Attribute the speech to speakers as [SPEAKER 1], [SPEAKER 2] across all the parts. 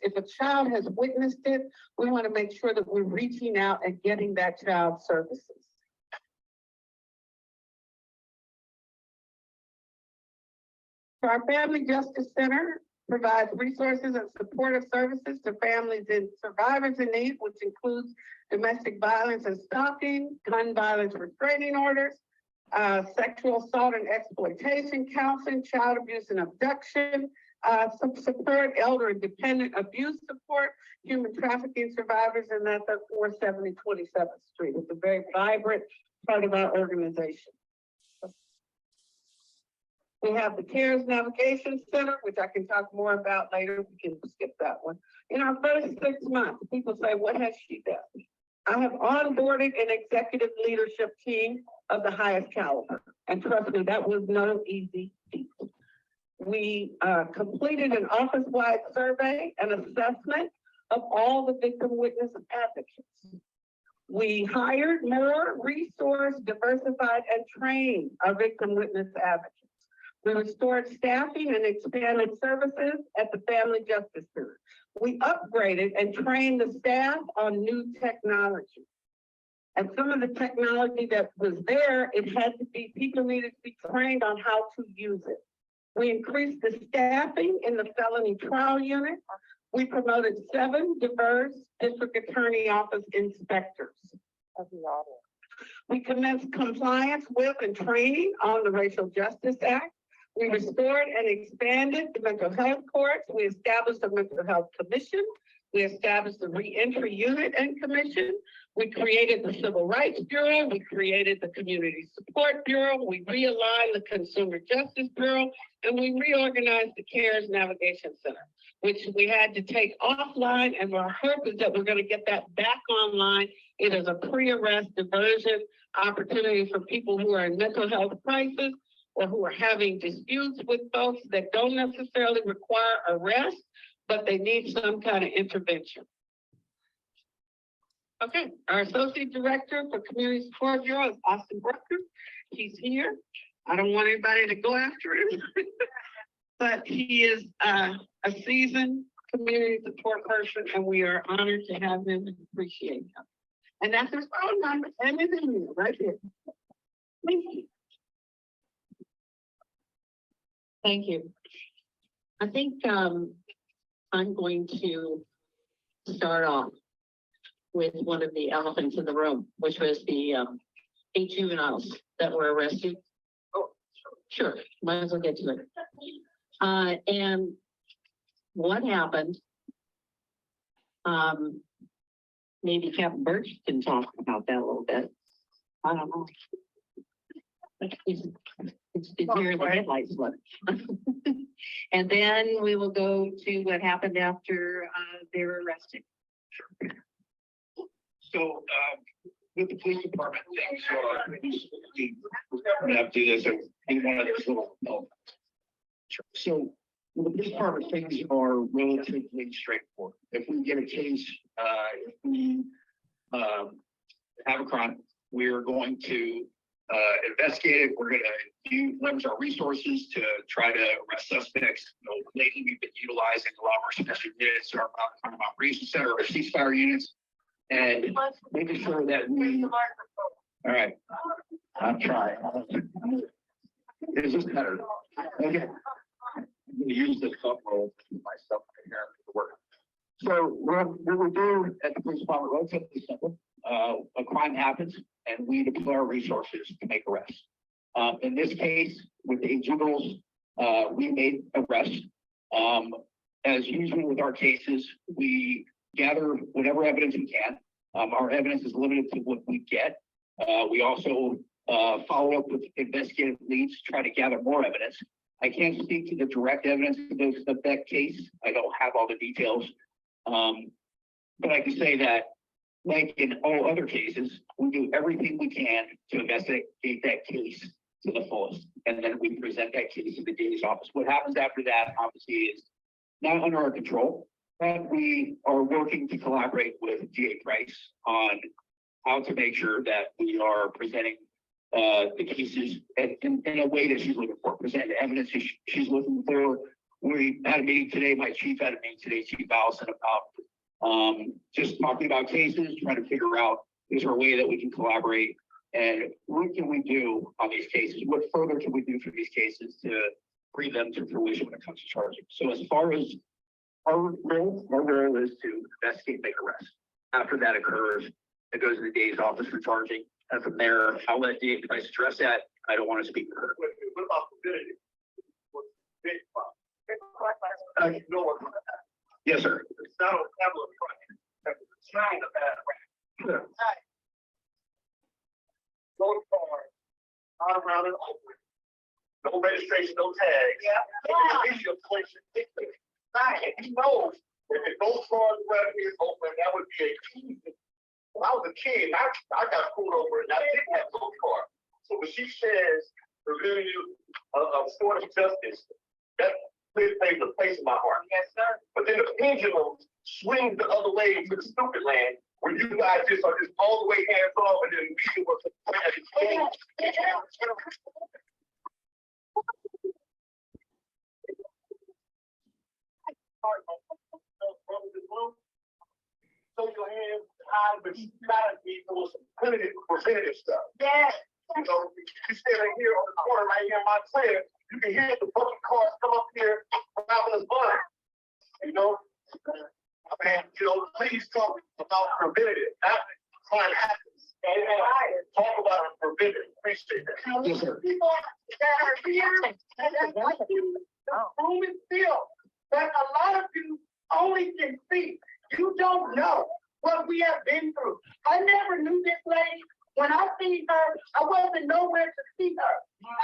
[SPEAKER 1] If a child has witnessed it, we want to make sure that we're reaching out and getting that child services. So our Family Justice Center provides resources and supportive services to families and survivors in need, which includes domestic violence and stalking, gun violence restraining orders, sexual assault and exploitation counseling, child abuse and abduction, some support, elder and dependent abuse support, human trafficking survivors, and that's at 470 27th Street. It's a very vibrant part of our organization. We have the CARES Navigation Center, which I can talk more about later. We can skip that one. In our first 6 months, people say, what has she done? I have onboarded an executive leadership team of the highest caliber. And trust me, that was no easy feat. We completed an office-wide survey and assessment of all the victim witness advocates. We hired more, resourced, diversified, and trained our victim witness advocates. We restored staffing and expanded services at the Family Justice Center. We upgraded and trained the staff on new technology. And some of the technology that was there, it had to be, people needed to be trained on how to use it. We increased the staffing in the felony trial unit. We promoted 7 diverse district attorney office inspectors. We commenced compliance with and training on the Racial Justice Act. We restored and expanded the mental health courts. We established a mental health commission. We established the reentry unit and commission. We created the Civil Rights Bureau. We created the Community Support Bureau. We realigned the Consumer Justice Bureau, and we reorganized the CARES Navigation Center, which we had to take offline, and our hope is that we're going to get that back online. It is a pre-arrest diversion opportunity for people who are in mental health crisis or who are having disputes with folks that don't necessarily require arrest, but they need some kind of intervention. Okay, our Associate Director for Community Support Bureau is Austin Brucker. He's here. I don't want anybody to go after him, but he is a seasoned community support person, and we are honored to have him and appreciate him. And that's his phone number and his email right here. Thank you.
[SPEAKER 2] Thank you. I think I'm going to start off with one of the elephants in the room, which was the 8 juveniles that were arrested. Oh, sure, might as well get to it. And what happened? Maybe Captain Birch can talk about that a little bit. I don't know. It's here in the headlights look. And then we will go to what happened after they were arrested.
[SPEAKER 3] Sure. So with the police department, things are we have to do this in one of those little So with the police department, things are relatively straightforward. If we get a case, if we have a crime, we're going to investigate it. We're going to leverage our resources to try to arrest suspects. Lately, we've been utilizing a lot of our special units, our operations center, our ceasefire units, and making sure that we. All right, I'm trying. Is this better? Okay. I'm going to use this cup roll to keep myself here to work. So what we do at the police department, relatively simple. A crime happens, and we deploy our resources to make arrests. In this case, with the 8 juveniles, we made arrests. As usual with our cases, we gather whatever evidence we can. Our evidence is limited to what we get. We also follow up with investigative leads to try to gather more evidence. I can't speak to the direct evidence of that case. I don't have all the details. But I can say that, like in all other cases, we do everything we can to investigate that case to the fullest. And then we present that case to the DA's office. What happens after that, obviously, is not under our control. But we are working to collaborate with DA Price on how to make sure that we are presenting the cases in a way that she's looking for, present the evidence she's looking for, we had a meeting today, my chief had a meeting today, Chief Allison, about just talking about cases, trying to figure out, is there a way that we can collaborate? And what can we do on these cases? What further can we do for these cases to bring them to fruition when it comes to charging? So as far as our goal is to investigate, make arrest. After that occurs, it goes to the DA's office for charging. And from there, I'll let DA Price address that. I don't want to speak for her.
[SPEAKER 4] What about stupidity?
[SPEAKER 3] Yes, sir.
[SPEAKER 4] It's not a tablet front. It's not a bad way. Go far, not around and open. No registration, no tags. Yeah. It's your place. He knows if those cars around here open, that would be a key. When I was a kid, I got pulled over and I didn't have those cars. So when she says review of sort of justice, that plays a place in my heart. Yes, sir. But then the pendulum swings the other way to the stupid land where you guys just are just all the way hands off and then we was so your hands high, but you gotta be doing some preventative stuff.
[SPEAKER 1] Yes.
[SPEAKER 4] You know, you standing here on the corner right here in my clear, you can hear the fucking cars come up here robbing us blind. You know, I mean, you know, please talk about preventative. Not crime happens. And talk about preventative. Appreciate that.
[SPEAKER 3] Yes, sir.
[SPEAKER 1] People that are here, and that's what you, the room is filled. But a lot of you only can see. You don't know what we have been through. I never knew this lady. When I seen her, I wasn't nowhere to see her.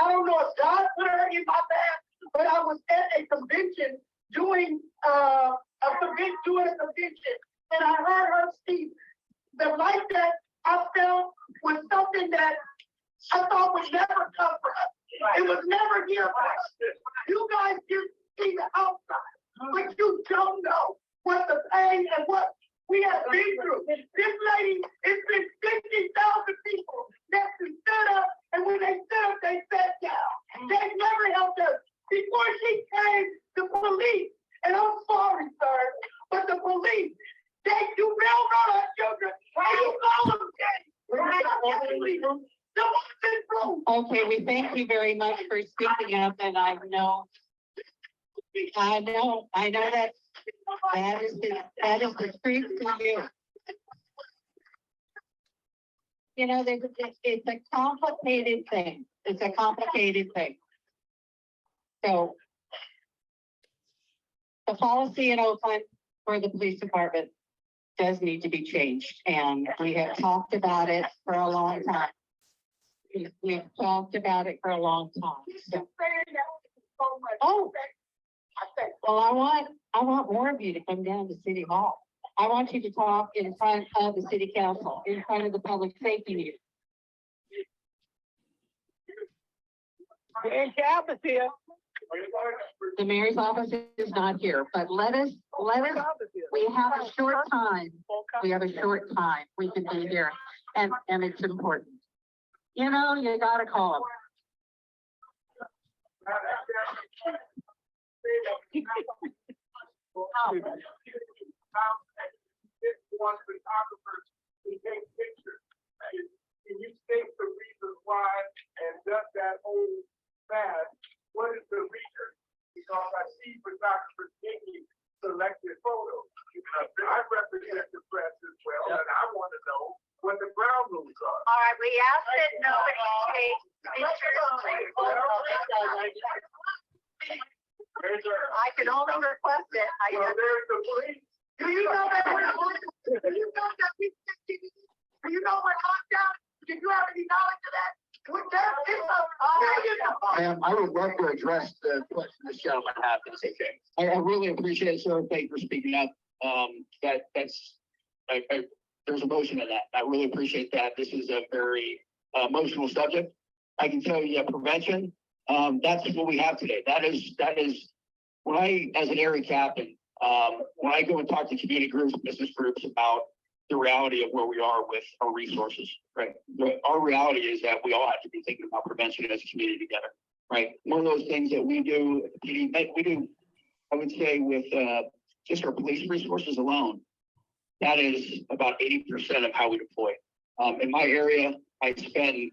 [SPEAKER 1] I don't know if God put her in my path, but I was at a convention doing a convention, and I heard her speak. The life that I felt was something that I thought would never come for us. It was never here for us. You guys just see the outside, but you don't know what the pain and what we have been through. This lady, it's been 50,000 people that stood up, and when they stood up, they sat down. They never helped us. Before she came, the police, and I'm sorry, sir, but the police, you railroad our children, and you call them gay.
[SPEAKER 2] Okay, we thank you very much for speaking up, and I know that is the truth to you. You know, it's a complicated thing. It's a complicated thing. So the policy in Oakland for the police department does need to be changed, and we have talked about it for a long time. We've talked about it for a long time. So. Oh, well, I want more of you to come down to City Hall. I want you to talk in front of the City Council, in front of the public safety meeting. The mayor's office is not here, but let us, we have a short time. We have a short time. We can be here, and it's important. You know, you gotta call them.
[SPEAKER 4] One photographers to take pictures. Can you state the reasons why and does that whole fast? What is the reason? Because I see photographers taking selected photos. I represent the press as well, and I want to know what the ground rules are.
[SPEAKER 1] All right, we asked that nobody take pictures. I can only request it.
[SPEAKER 4] Well, there's the police.
[SPEAKER 1] Do you know that we're going to, do you know that we, do you know what lockdown? Do you have any knowledge of that?
[SPEAKER 3] I would love to address the question this gentleman had. That's okay. I really appreciate it, sir. Thank you for speaking up. There's emotion in that. I really appreciate that. This is a very emotional subject. I can tell you, prevention. That's what we have today. That is when I, as an area captain, when I go and talk to community groups, business groups about the reality of where we are with our resources, right? Our reality is that we all have to be thinking about prevention as a community together, right? One of those things that we do I would say with just our police resources alone, that is about 80% of how we deploy. In my area, I spend,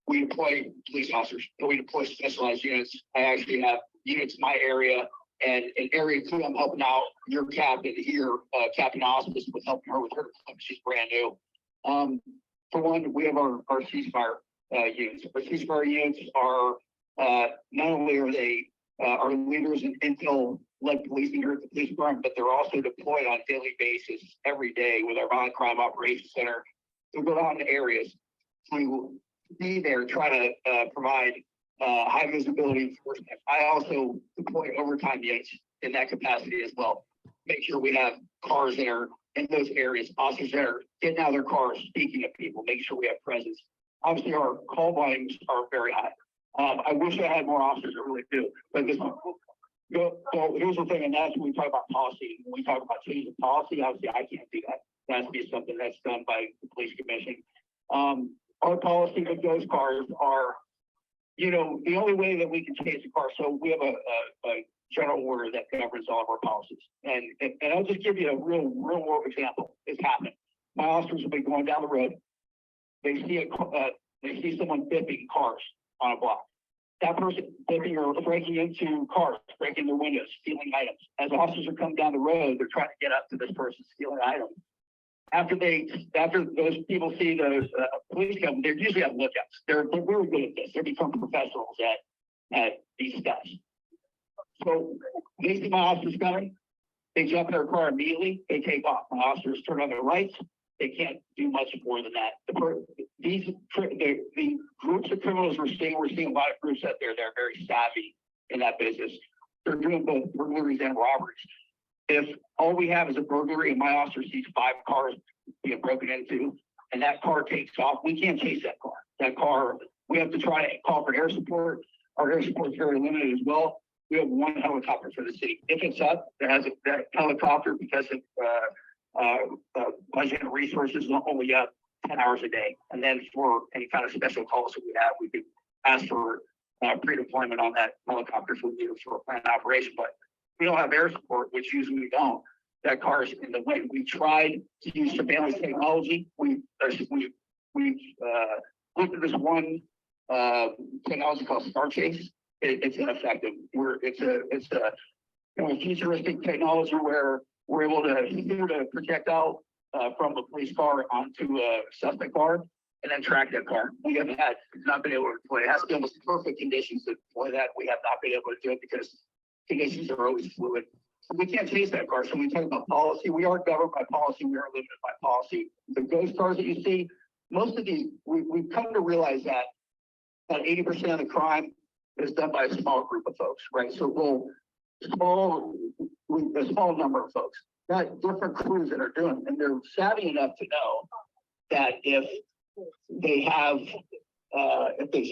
[SPEAKER 3] we deploy police officers, and we deploy specialized units. I actually have units in my area, and in area 2, I'm helping out your captain here, Captain Hospice, with helping her with her deployment. She's brand new. For one, we have our ceasefire units. Our ceasefire units are not only are they our leaders in intel-led policing here at the police department, but they're also deployed on a daily basis every day with our violent crime operations center to go out to areas to be there, try to provide high visibility enforcement. I also deploy overtime units in that capacity as well. Make sure we have cars there in those areas, officers that are getting out of their cars, speaking to people, make sure we have presence. Obviously, our call volumes are very high. I wish I had more officers, I really do. But this, so here's the thing, and that's when we talk about policy. When we talk about changing policy, obviously I can't do that. That has to be something that's done by the police commission. Our policy with those cars are, you know, the only way that we can change the car. So we have a general order that governs all of our policies. And I'll just give you a real world example. It's happened. My officers will be going down the road. They see someone bipping cars on a block. That person bipping or breaking into cars, breaking their windows, stealing items. As officers are coming down the road, they're trying to get up to this person stealing items. After those people see those police come, they usually have lookouts. They're really good at this. They become professionals at these steps. So they see my officers coming, they jump in their car immediately, they take off. My officers turn on their lights. They can't do much more than that. The groups of criminals we're seeing a lot of groups out there that are very savvy in that business. They're doing both burglaries and robberies. If all we have is a burglary and my officer sees 5 cars being broken into and that car takes off, we can't chase that car. That car, we have to try to call for air support. Our air support is very limited as well. We have 1 helicopter for the city. If it's up, that helicopter, because of budget and resources, will only up 10 hours a day. And then for any kind of special calls that we have, we could ask for pre-deployment on that helicopter for a planned operation. But we don't have air support, which usually we don't. That car is in the way. We tried to use surveillance technology. We've looked at this one technology called Star Chase. It's ineffective. It's a futuristic technology where we're able to project out from a police car onto a suspect car and then track that car. We have not been able to deploy. It has to be almost perfect conditions to deploy that. We have not been able to do it because conditions are always fluid. So we can't chase that car. So when we talk about policy, we are governed by policy. We are limited by policy. The ghost cars that you see, most of these, we've come to realize that 80% of the crime is done by a small group of folks, right? So a small number of folks, not different crews that are doing it. And they're savvy enough to know that if they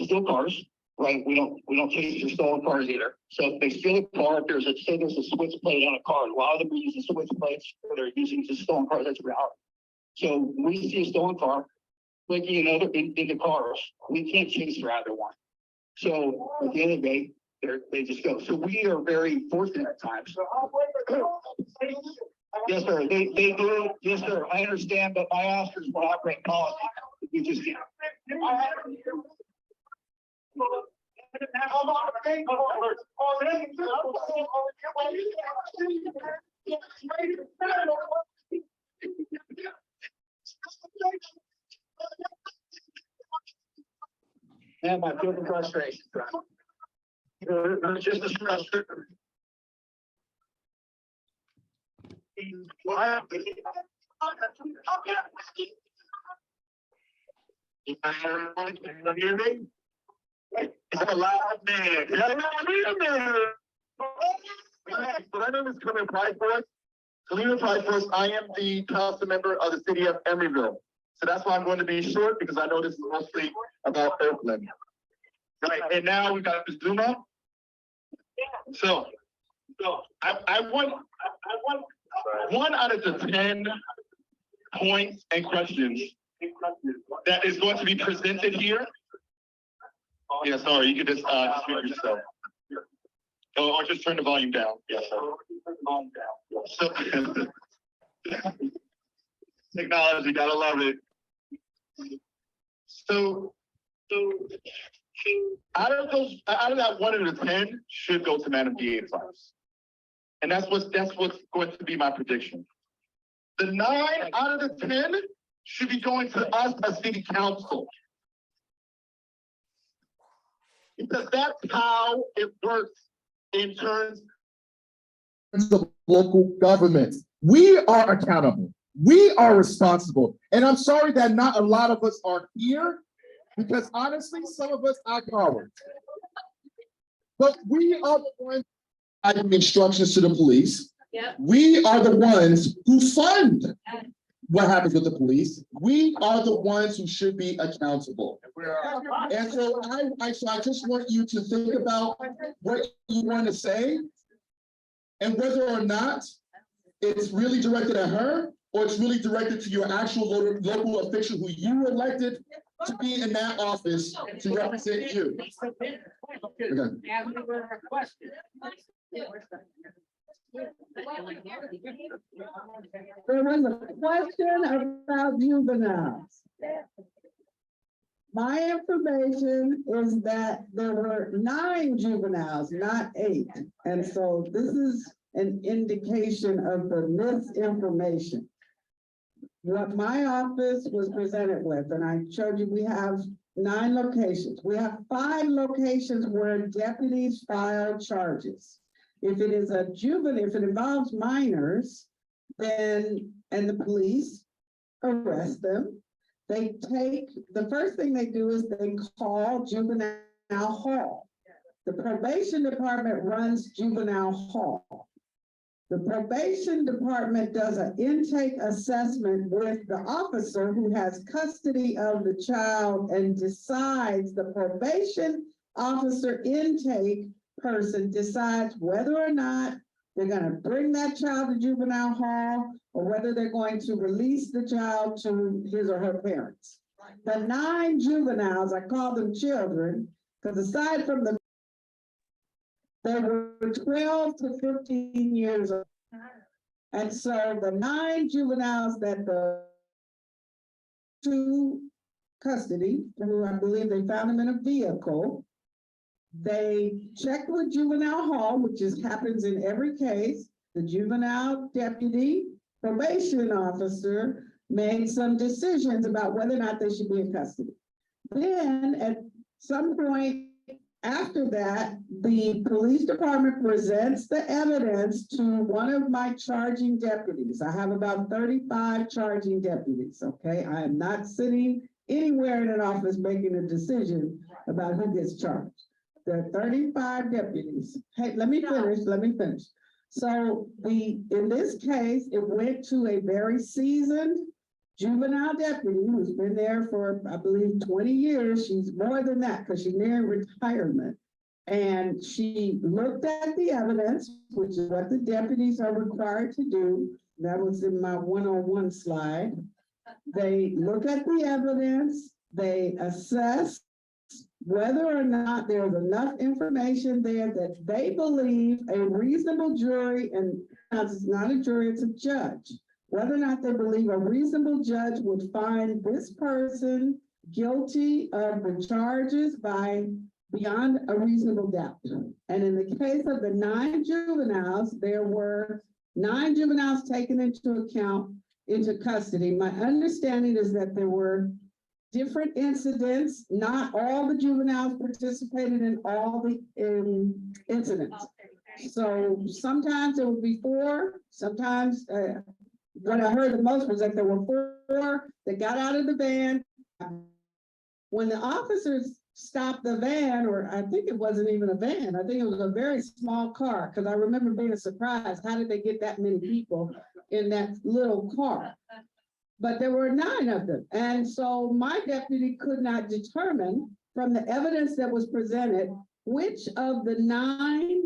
[SPEAKER 3] steal cars, right? We don't chase your stolen cars either. So if they steal a car, if there's a switch plate on a car, a lot of them are using switch plates, or they're using just stolen cars. That's reality. So we see a stolen car, clicking into cars. We can't chase for either one. So at the end of the day, they just go. So we are very fortunate at times. Yes, sir. They do. Yes, sir. I understand, but my officers will operate policy. We just can't. And I feel the frustration. It's just a stress. It's a loud man. My name is Clement Pride Force. Clement Pride Force, I am the council member of the city of Emeryville. So that's why I'm going to be short, because I know this is mostly about Oakland. Right, and now we got Zuma. So I want 1 out of the 10 points and questions that is going to be presented here. Yeah, sorry, you can just mute yourself.
[SPEAKER 4] Oh, or just turn the volume down. Yes, sir. So, technology, gotta love it. So out of that 1 out of 10 should go to Madam DA Price. And that's what's going to be my prediction. The 9 out of the 10 should be going to us as city council. Because that's how it works in terms
[SPEAKER 5] of local government. We are accountable. We are responsible. And I'm sorry that not a lot of us are here, because honestly, some of us are cowards. But we are the ones giving instructions to the police.
[SPEAKER 2] Yep.
[SPEAKER 5] We are the ones who fund what happens with the police. We are the ones who should be accountable. And so I just want you to think about what you want to say and whether or not it's really directed at her or it's really directed to your actual local official who you elected to be in that office to represent you. Okay.
[SPEAKER 6] As we were requested.
[SPEAKER 7] There was a question about juveniles. My information is that there were 9 juveniles, not 8. And so this is an indication of the misinformation. What my office was presented with, and I showed you, we have 9 locations. We have 5 locations where deputies file charges. If it is a juvenile, if it involves minors, then, and the police arrest them, they take, the first thing they do is they call juvenile hall. The probation department runs juvenile hall. The probation department does an intake assessment with the officer who has custody of the child and decides, the probation officer intake person decides whether or not they're going to bring that child to juvenile hall or whether they're going to release the child to his or her parents. The 9 juveniles, I call them children, because aside from the, they were 12 to 15 years old. And so the 9 juveniles that the to custody, who I believe they found them in a vehicle, they checked with juvenile hall, which happens in every case. The juvenile deputy probation officer made some decisions about whether or not they should be in custody. Then at some point after that, the police department presents the evidence to one of my charging deputies. I have about 35 charging deputies, okay? I am not sitting anywhere in an office making a decision about who gets charged. There are 35 deputies. Hey, let me finish. So in this case, it went to a very seasoned juvenile deputy who's been there for, I believe, 20 years. She's more than that because she's near retirement. And she looked at the evidence, which is what the deputies are required to do. That was in my 101 slide. They look at the evidence, they assess whether or not there's enough information there that they believe a reasonable jury, and it's not a jury, it's a judge, whether or not they believe a reasonable judge would find this person guilty of the charges beyond a reasonable doubt. And in the case of the 9 juveniles, there were 9 juveniles taken into custody. My understanding is that there were different incidents. Not all the juveniles participated in all the incidents. So sometimes there would be 4, sometimes what I heard the most was that there were 4 that got out of the van. When the officers stopped the van, or I think it wasn't even a van, I think it was a very small car, because I remember being surprised, how did they get that many people in that little car? But there were 9 of them. And so my deputy could not determine from the evidence that was presented, which of the 9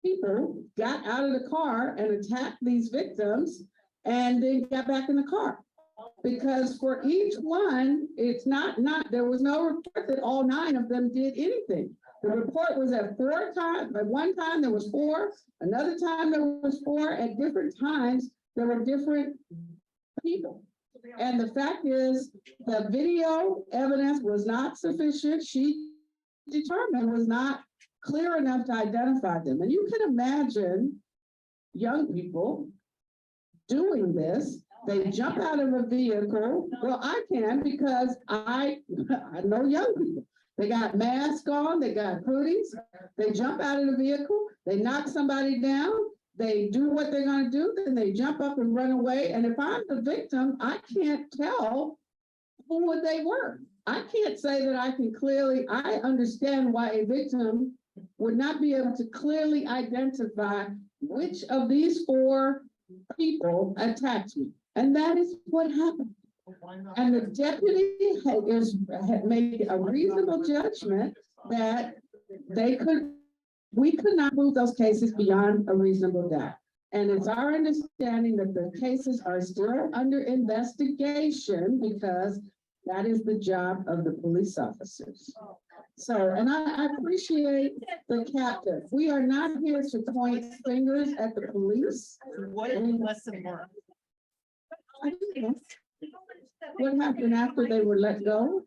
[SPEAKER 7] people got out of the car and attacked these victims and then got back in the car. Because for each one, it's not, there was no report that all 9 of them did anything. The report was at 4 times, at one time there was 4, another time there was 4, at different times, there were different people. And the fact is, the video evidence was not sufficient. She determined was not clear enough to identify them. And you can imagine young people doing this. They jump out of a vehicle. Well, I can because I know young people. They got masks on, they got hoodies, they jump out of the vehicle, they knock somebody down, they do what they're gonna do, then they jump up and run away. And if I'm the victim, I can't tell who they were. I can't say that I can clearly, I understand why a victim would not be able to clearly identify which of these 4 people attacked me. And that is what happened. And the deputy had made a reasonable judgment that we could not prove those cases beyond a reasonable doubt. And it's our understanding that the cases are still under investigation because that is the job of the police officers. So, and I appreciate the captain. We are not here to point fingers at the police.
[SPEAKER 6] What is the lesson learned?
[SPEAKER 7] I don't know. What happened after they were let go?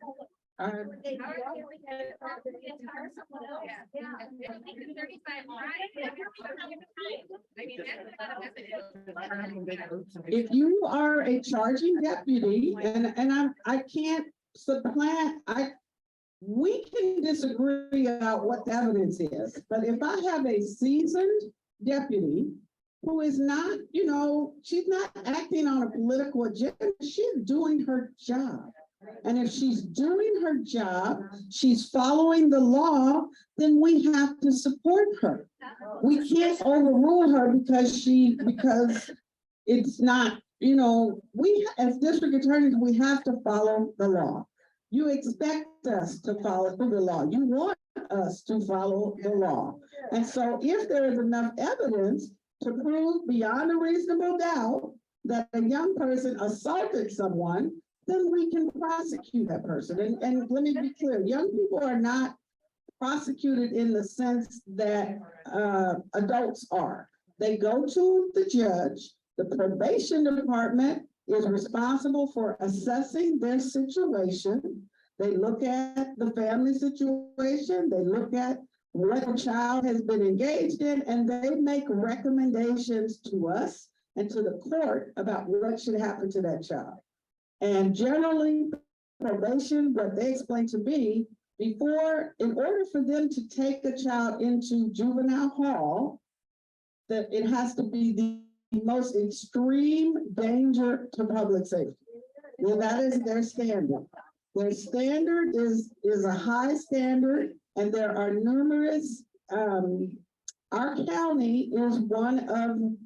[SPEAKER 7] If you are a charging deputy, and I can't supplant, we can disagree about what the evidence is, but if I have a seasoned deputy who is not, she's not acting on a political agenda, she's doing her job. And if she's doing her job, she's following the law, then we have to support her. We can't overrule her because it's not, we as district attorneys, we have to follow the law. You expect us to follow the law. You want us to follow the law. And so if there is enough evidence to prove beyond a reasonable doubt that a young person assaulted someone, then we can prosecute that person. And let me be clear, young people are not prosecuted in the sense that adults are. They go to the judge. The probation department is responsible for assessing their situation. They look at the family situation. They look at what a child has been engaged in, and they make recommendations to us and to the court about what should happen to that child. And generally, probation, what they explain to me, in order for them to take a child into juvenile hall, that it has to be the most extreme danger to public safety. Well, that is their standard. Their standard is a high standard, and there are numerous, our county is one of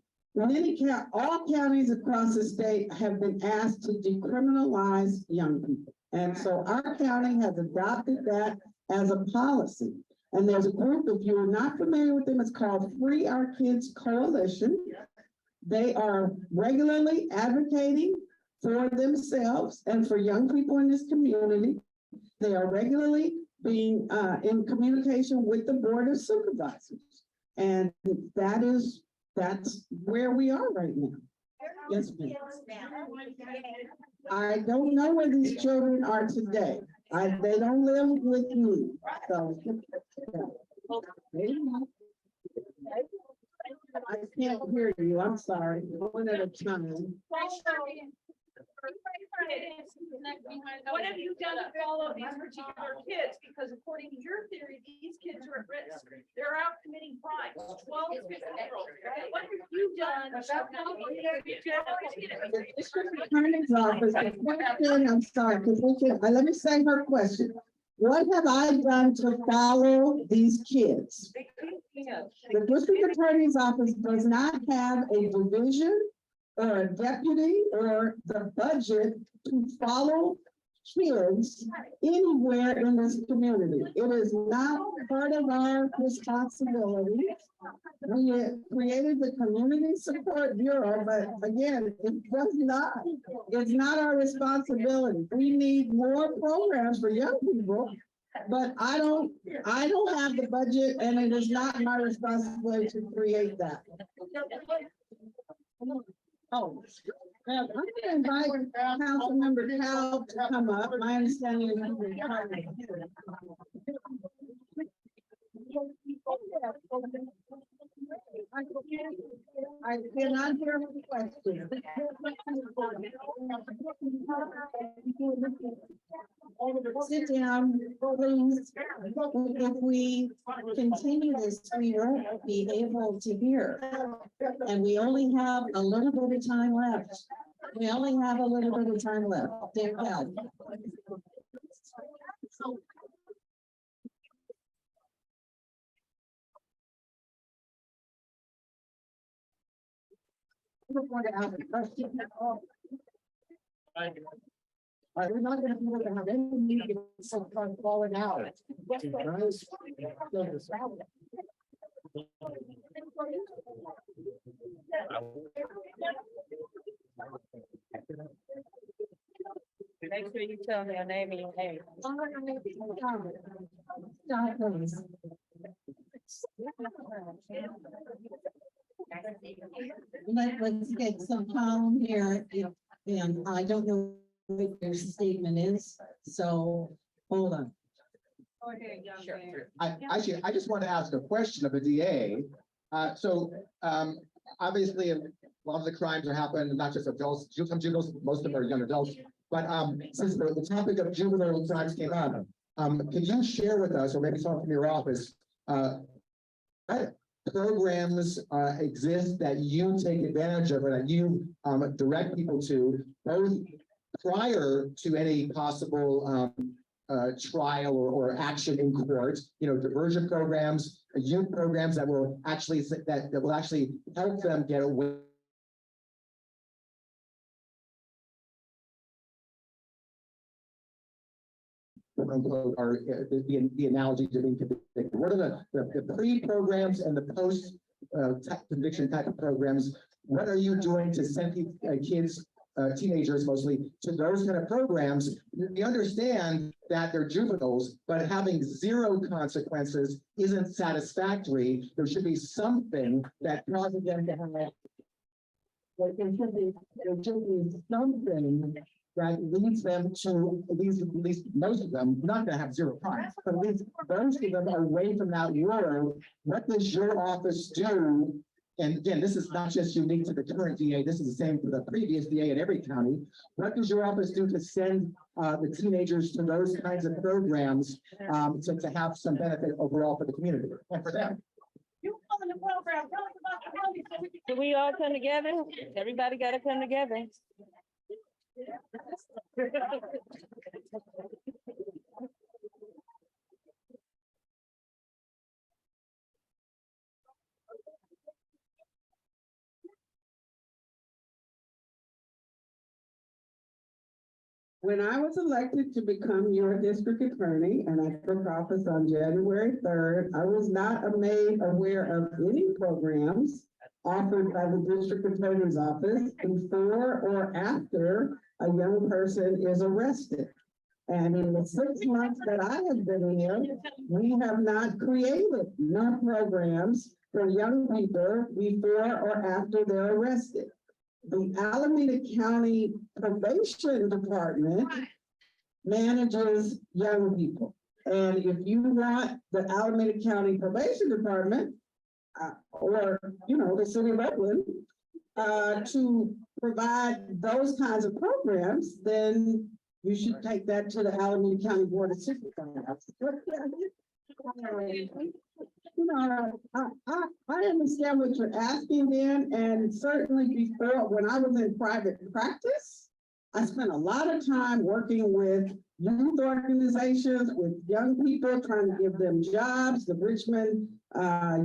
[SPEAKER 7] all counties across the state have been asked to decriminalize young people. And so our county has adopted that as a policy. And there's a group, if you're not familiar with them, it's called Free Our Kids Coalition. They are regularly advocating for themselves and for young people in this community. They are regularly being in communication with the Board of Supervisors. And that's where we are right now. Yes, ma'am. I don't know where these children are today. They don't live with me. So I can't hear you. I'm sorry. One at a time.
[SPEAKER 8] What have you done to follow these particular kids? Because according to your theory, these kids are at risk. They're out committing crimes, 12 to 15-year-olds. What have you done?
[SPEAKER 7] The district attorney's office, the question, I'm sorry, because let me say her question. What have I done to follow these kids? The district attorney's office does not have a division or a deputy or the budget to follow kids anywhere in this community. It is not part of our responsibility. We created the Community Support Bureau, but again, it's not our responsibility. We need more programs for young people But I don't have the budget, and it is not my responsibility to create that. Oh, I'm gonna invite Councilmember Cal to come up. My understanding is he was trying I cannot hear the question. Sit down, please. If we continue this, we won't be able to hear. And we only have a little bit of time left. We only have a little bit of time left. Dear God. I just want to ask a question. We're not gonna be able to have any meeting so far falling out.
[SPEAKER 6] Make sure you tell me your name and your name.
[SPEAKER 7] Let's get some calm here, and I don't know what your statement is, so hold on.
[SPEAKER 9] I just want to ask a question of the DA. Obviously, a lot of the crimes are happening, not just adults, some juveniles, most of them are young adults. But since the topic of juvenile crimes came up, can you share with us, or maybe someone from your office, what programs exist that you take advantage of, or that you direct people to, both prior to any possible trial or action in court, diversion programs, youth programs that will actually help them get away. Or the analogy to being convicted. What are the pre-programs and the post conviction type of programs? What are you doing to send kids, teenagers mostly, to those kind of programs? We understand that they're juveniles, but having zero consequences isn't satisfactory. There should be something that causes them to have. There should be something that leads them to, at least most of them, not going to have zero crimes, but at least most of them are away from that world. What does your office do? And again, this is not just unique to the current DA, this is the same for the previous DA in every county. What does your office do to send the teenagers to those kinds of programs to have some benefit overall for the community and for them?
[SPEAKER 8] You on the program, tell us about the county so we can.
[SPEAKER 6] Do we all come together? Everybody gotta come together.
[SPEAKER 7] When I was elected to become your district attorney, and I took office on January 3rd, I was not made aware of any programs offered by the district attorney's office before or after a young person is arrested. And in the 6 months that I have been here, we have not created no programs for young people before or after they're arrested. The Alameda County Probation Department manages young people. And if you want the Alameda County Probation Department, or, the city of Oakland, to provide those kinds of programs, then you should take that to the Alameda County Board of Supervisors. I understand what you're asking, Dan, and certainly before, when I was in private practice, I spent a lot of time working with youth organizations, with young people, trying to give them jobs, the Richmond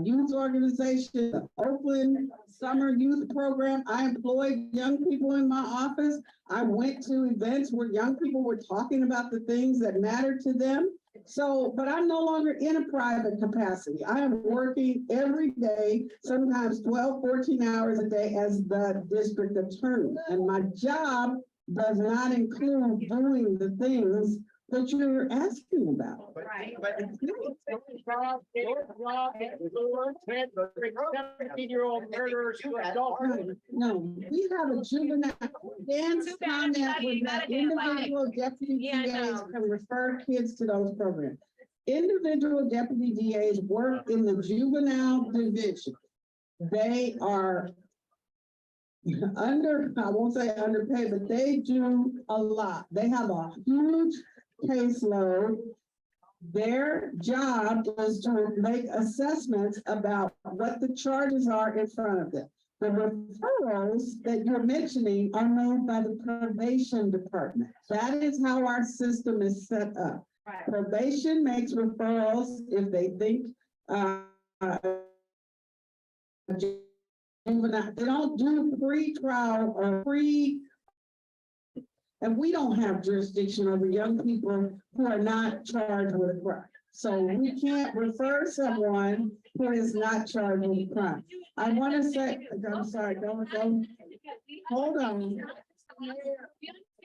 [SPEAKER 7] Youth Organization, the Oakland Summer Youth Program. I employed young people in my office. I went to events where young people were talking about the things that mattered to them. So, but I'm no longer in a private capacity. I am working every day, sometimes 12, 14 hours a day as the district attorney. And my job does not include doing the things that you're asking about.
[SPEAKER 8] Right.
[SPEAKER 4] Seventeen-year-old murderers to adult.
[SPEAKER 7] No, we have a juvenile, Dan's
[SPEAKER 8] Too bad,
[SPEAKER 7] comment
[SPEAKER 8] buddy,
[SPEAKER 7] was
[SPEAKER 8] you
[SPEAKER 7] that
[SPEAKER 8] gotta get it right.
[SPEAKER 7] individual deputy
[SPEAKER 8] Yeah, I
[SPEAKER 7] DAs
[SPEAKER 8] know.
[SPEAKER 7] can refer kids to those programs. Individual deputy DAs work in the juvenile division. They are I won't say underpaid, but they do a lot. They have a huge caseload. Their job is to make assessments about what the charges are in front of them. The referrals that you're mentioning are made by the probation department. That is how our system is set up.
[SPEAKER 8] Right.
[SPEAKER 7] Probation makes referrals if they think, juvenile, they don't do pre-trial or and we don't have jurisdiction over young people who are not charged with a crime. So we can't refer someone who is not charged with a crime. I want to say, I'm sorry, don't, hold on.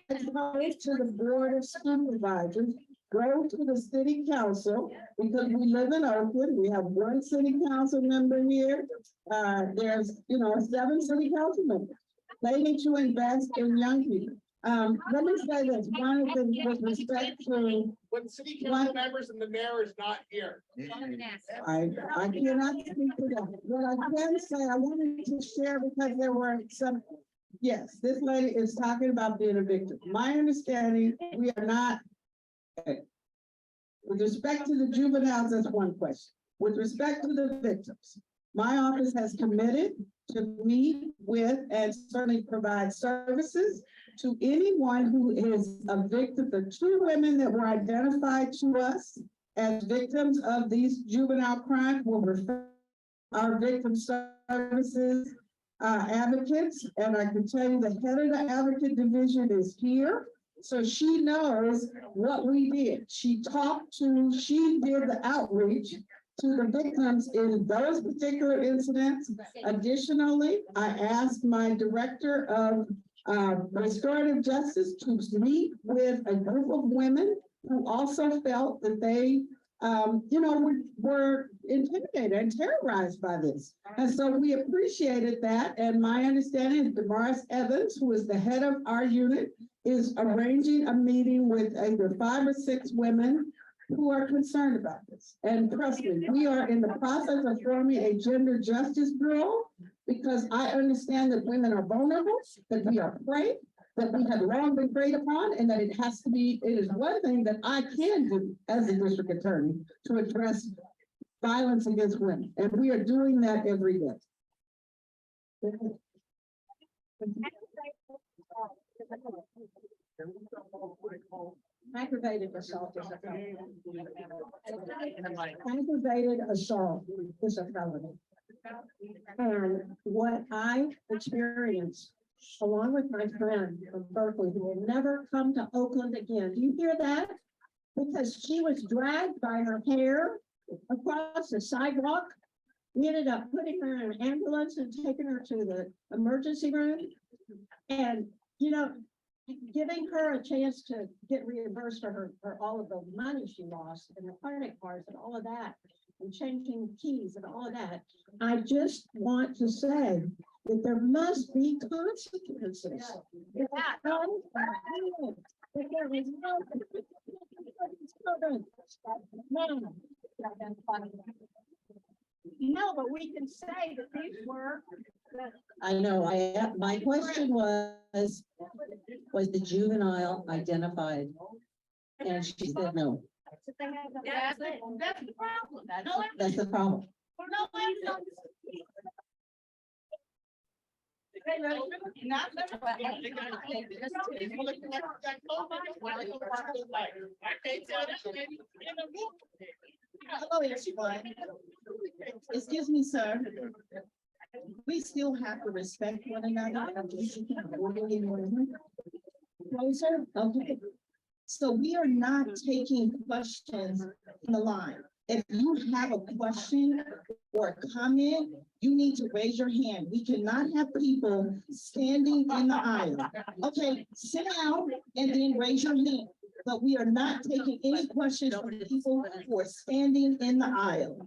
[SPEAKER 7] Go to the board of supervisors, go to the city council, because we live in Oakland, we have one city council member here. There's, 7 city council members. They need to invest in young people. Let me say this, one of the, with respect to,
[SPEAKER 4] When city council members and the mayor is not here.
[SPEAKER 7] I cannot speak to that. What I can say, I wanted to share because there were some, yes, this lady is talking about being a victim. My understanding, we are not, with respect to the juveniles, that's one question. With respect to the victims, my office has committed to meet with and certainly provide services to anyone who is a victim. The 2 women that were identified to us as victims of these juvenile crimes will refer our victim services advocates. And I can tell you the head of the advocate division is here. So she knows what we did. She did the outreach to the victims in those particular incidents. Additionally, I asked my director of restorative justice to meet with a group of women who also felt that they, were intimidated and terrorized by this. And so we appreciated that. And my understanding is Damaris Evans, who is the head of our unit, is arranging a meeting with either 5 or 6 women who are concerned about this. And trust me, we are in the process of forming a gender justice bureau because I understand that women are vulnerable, that we are prey, that we have long been preyed upon, and that it is one thing that I can do as a district attorney to address violence against women. And we are doing that every day. Aggravated assault is a felony. Aggravated assault is a felony. And what I experienced, along with my friend from Berkeley, who will never come to Oakland again. Do you hear that? Because she was dragged by her hair across the sidewalk. We ended up putting her in an ambulance and taking her to the emergency room. And, giving her a chance to get reimbursed for all of the money she lost and the credit cards and all of that, and changing keys and all of that. I just want to say that there must be consequences.
[SPEAKER 8] No, but we can say that these were.
[SPEAKER 10] I know, my question was the juvenile identified? And she said no.
[SPEAKER 8] That's the problem.
[SPEAKER 10] That's the problem.
[SPEAKER 7] Excuse me, sir. We still have to respect one another. Closer, okay. So we are not taking questions in the line. If you have a question or a comment, you need to raise your hand. We cannot have people standing in the aisle. Okay, sit down and then raise your hand. but we are not taking any questions from people who are standing in the aisle.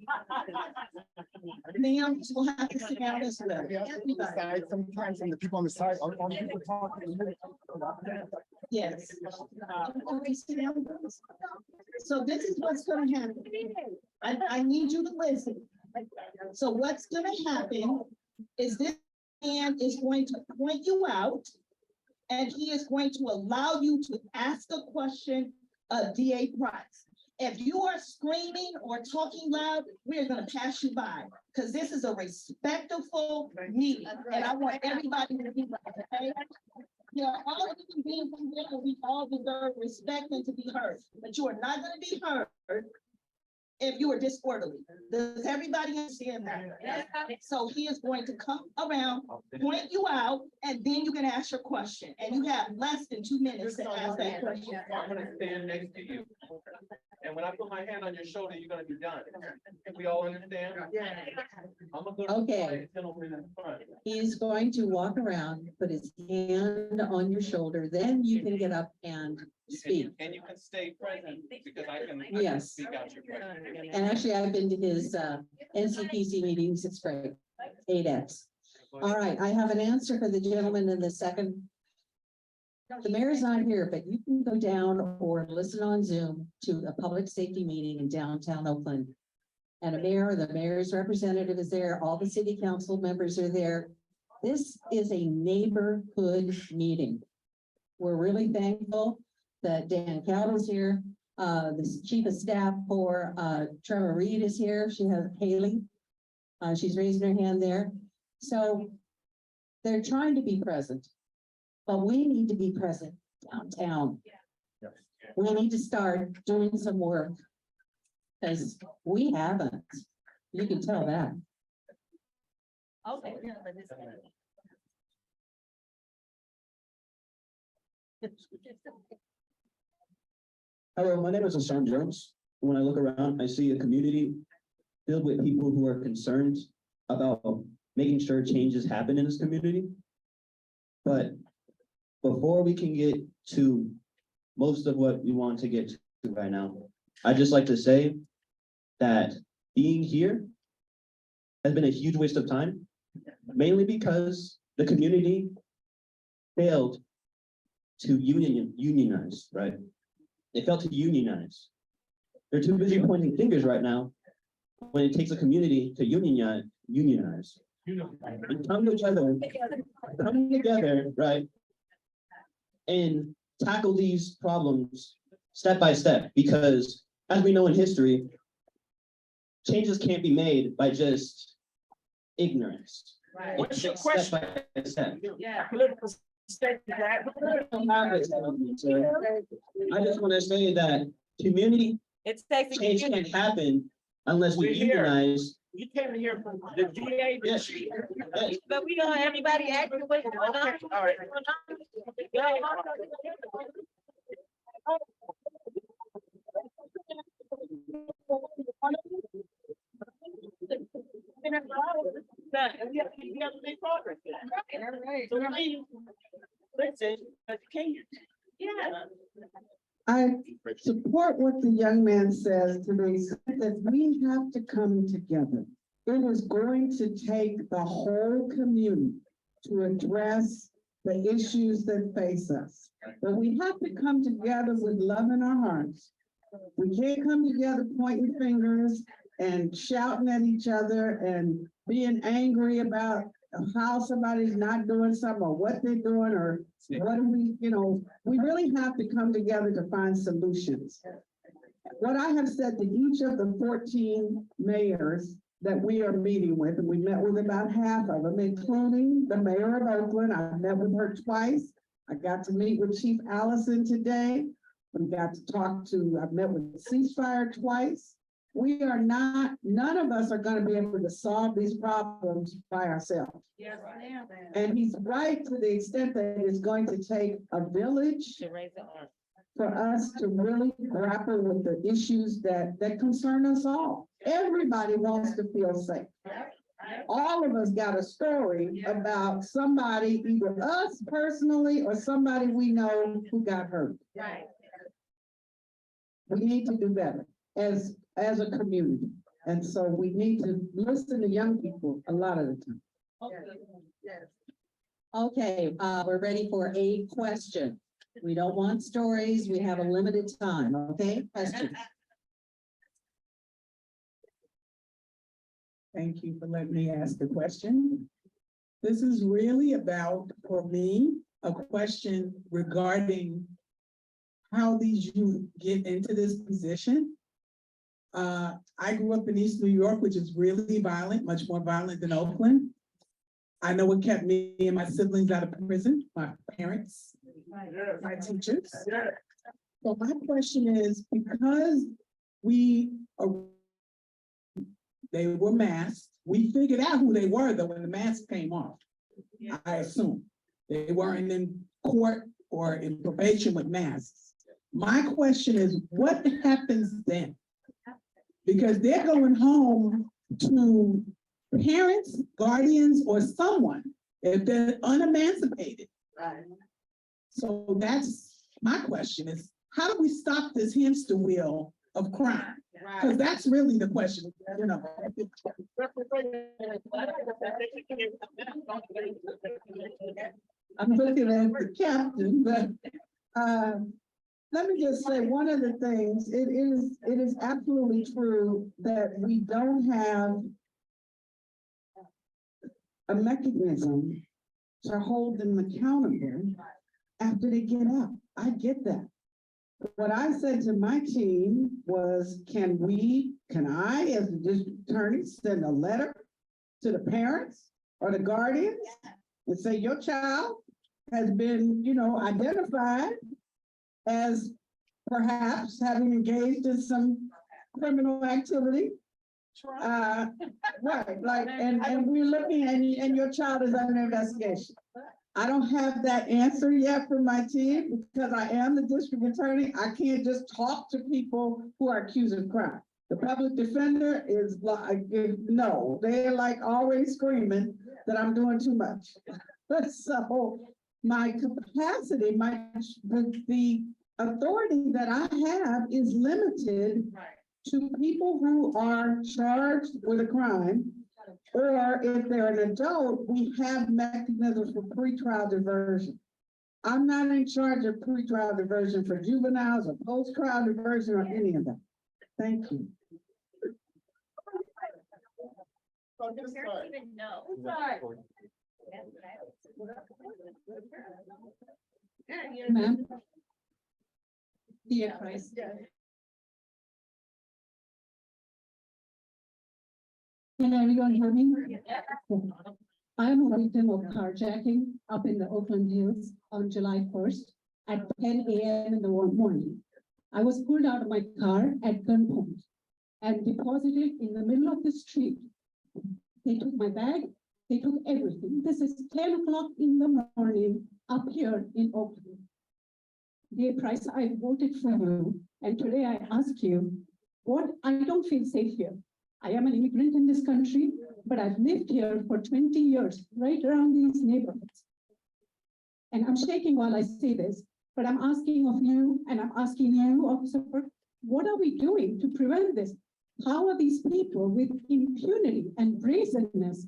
[SPEAKER 7] Ma'am, we'll have to sit down as well. Everybody.
[SPEAKER 9] Sometimes from the people on the side, on people talking.
[SPEAKER 7] Yes. Okay, sit down. So this is what's gonna happen. I need you to listen. So what's gonna happen is this man is going to point you out, and he is going to allow you to ask a question of DA Price. If you are screaming or talking loud, we're gonna pass you by, because this is a respectful meeting, and I want everybody to be like, okay? You know, all of you being from here, we all deserve respect and to be heard, but you are not gonna be heard if you are disorderly. Does everybody understand that? So he is going to come around, point you out, and then you can ask your question, and you have less than 2 minutes to ask that question.
[SPEAKER 11] I'm gonna stand next to you. And when I put my hand on your shoulder, you're gonna be done. We all understand? I'm a good.
[SPEAKER 10] Okay.
[SPEAKER 11] Gentleman in front.
[SPEAKER 10] He's going to walk around, put his hand on your shoulder, then you can get up and speak.
[SPEAKER 11] And you can stay present because I can
[SPEAKER 10] Yes.
[SPEAKER 11] speak out your question.
[SPEAKER 10] And actually, I've been to his NCPC meetings, it's great, 8X. All right, I have an answer for the gentleman in the second. The mayor's not here, but you can go down or listen on Zoom to a public safety meeting in downtown Oakland. And the mayor's representative is there, all the city council members are there. This is a neighborhood meeting. We're really thankful that Dan Cowell's here. The chief of staff for Trevor Reed is here. She has Haley. She's raising her hand there. So they're trying to be present, but we need to be present downtown. We need to start doing some work because we haven't. You can tell that.
[SPEAKER 8] Okay.
[SPEAKER 12] Hello, my name is Sean Jones. When I look around, I see a community filled with people who are concerned about making sure changes happen in this community. But before we can get to most of what we want to get to right now, I'd just like to say that being here has been a huge waste of time, mainly because the community failed to unionize, right? They failed to unionize. They're too busy pointing fingers right now when it takes a community to unionize. And come together, right? And tackle these problems step by step, because as we know in history, changes can't be made by just ignorance.
[SPEAKER 8] Right.
[SPEAKER 12] What's your question? Step.
[SPEAKER 8] Yeah.
[SPEAKER 12] I just want to say that community
[SPEAKER 6] It's taking.
[SPEAKER 12] change can't happen unless we unionize.
[SPEAKER 11] You came here from the DA.
[SPEAKER 12] Yes. Yes.
[SPEAKER 6] But we don't have everybody acting with.
[SPEAKER 11] All right. You have to make progress. So I mean, listen, but you can't.
[SPEAKER 8] Yeah.
[SPEAKER 7] I support what the young man says to me, that we have to come together. It is going to take the whole community to address the issues that face us. But we have to come together with love in our hearts. We can't come together pointing fingers and shouting at each other and being angry about how somebody's not doing something or what they're doing or what do we, we really have to come together to find solutions. What I have said to each of the 14 mayors that we are meeting with, and we met with about half of them, including the mayor of Oakland. I met with her twice. I got to meet with Chief Allison today. We got to talk to, I've met with Ceasefire twice. We are not, none of us are going to be able to solve these problems by ourselves.
[SPEAKER 8] Yes, ma'am.
[SPEAKER 7] And he's right to the extent that it's going to take a village
[SPEAKER 6] To raise the arm.
[SPEAKER 7] for us to really grapple with the issues that concern us all. Everybody wants to feel safe. All of us got a story about somebody, either us personally or somebody we know who got hurt.
[SPEAKER 8] Right.
[SPEAKER 7] We need to do better as a community. And so we need to listen to young people a lot of the time.
[SPEAKER 10] Okay, we're ready for a question. We don't want stories. We have a limited time, okay? Question.
[SPEAKER 7] Thank you for letting me ask the question. This is really about, for me, a question regarding how these youth get into this position. I grew up in East New York, which is really violent, much more violent than Oakland. I know what kept me and my siblings out of prison, my parents, my teachers. So my question is, because they were masked, we figured out who they were though when the mask came off. I assume they weren't in court or in probation with masks. My question is, what happens then? Because they're going home to parents, guardians, or someone if they're unemancipated.
[SPEAKER 6] Right.
[SPEAKER 7] So that's my question is, how do we stop this hamster wheel of crime? Because that's really the question, you know. I'm looking at the captain, but let me just say one of the things, it is absolutely true that we don't have a mechanism to hold them accountable after they get out. I get that. What I said to my team was, can I, as the district attorney, send a letter to the parents or the guardians and say, your child has been, identified as perhaps having engaged in some criminal activity. Right, like, and we're looking and your child is under investigation. I don't have that answer yet from my team because I am the district attorney. I can't just talk to people who are accused of crime. The public defender is like, no, they're like always screaming that I'm doing too much. So my capacity, the authority that I have is limited to people who are charged with a crime, or if they're an adult, we have mechanisms for pretrial diversion. I'm not in charge of pretrial diversion for juveniles or post-trial diversion or any of that. Thank you.
[SPEAKER 10] Ma'am? Dear Christ. Can everyone hear me? I'm a victim of carjacking up in the Oakland Hills on July 1st at 10 a.m. in the morning. I was pulled out of my car at gunpoint and deposited in the middle of the street. They took my bag, they took everything. This is 10 o'clock in the morning up here in Oakland. Dear Price, I voted for you, and today I ask you, I don't feel safe here. I am an immigrant in this country, but I've lived here for 20 years, right around these neighborhoods. And I'm shaking while I say this, but I'm asking of you, and I'm asking you, Officer Burke, what are we doing to prevent this? How are these people with impunity and brazenness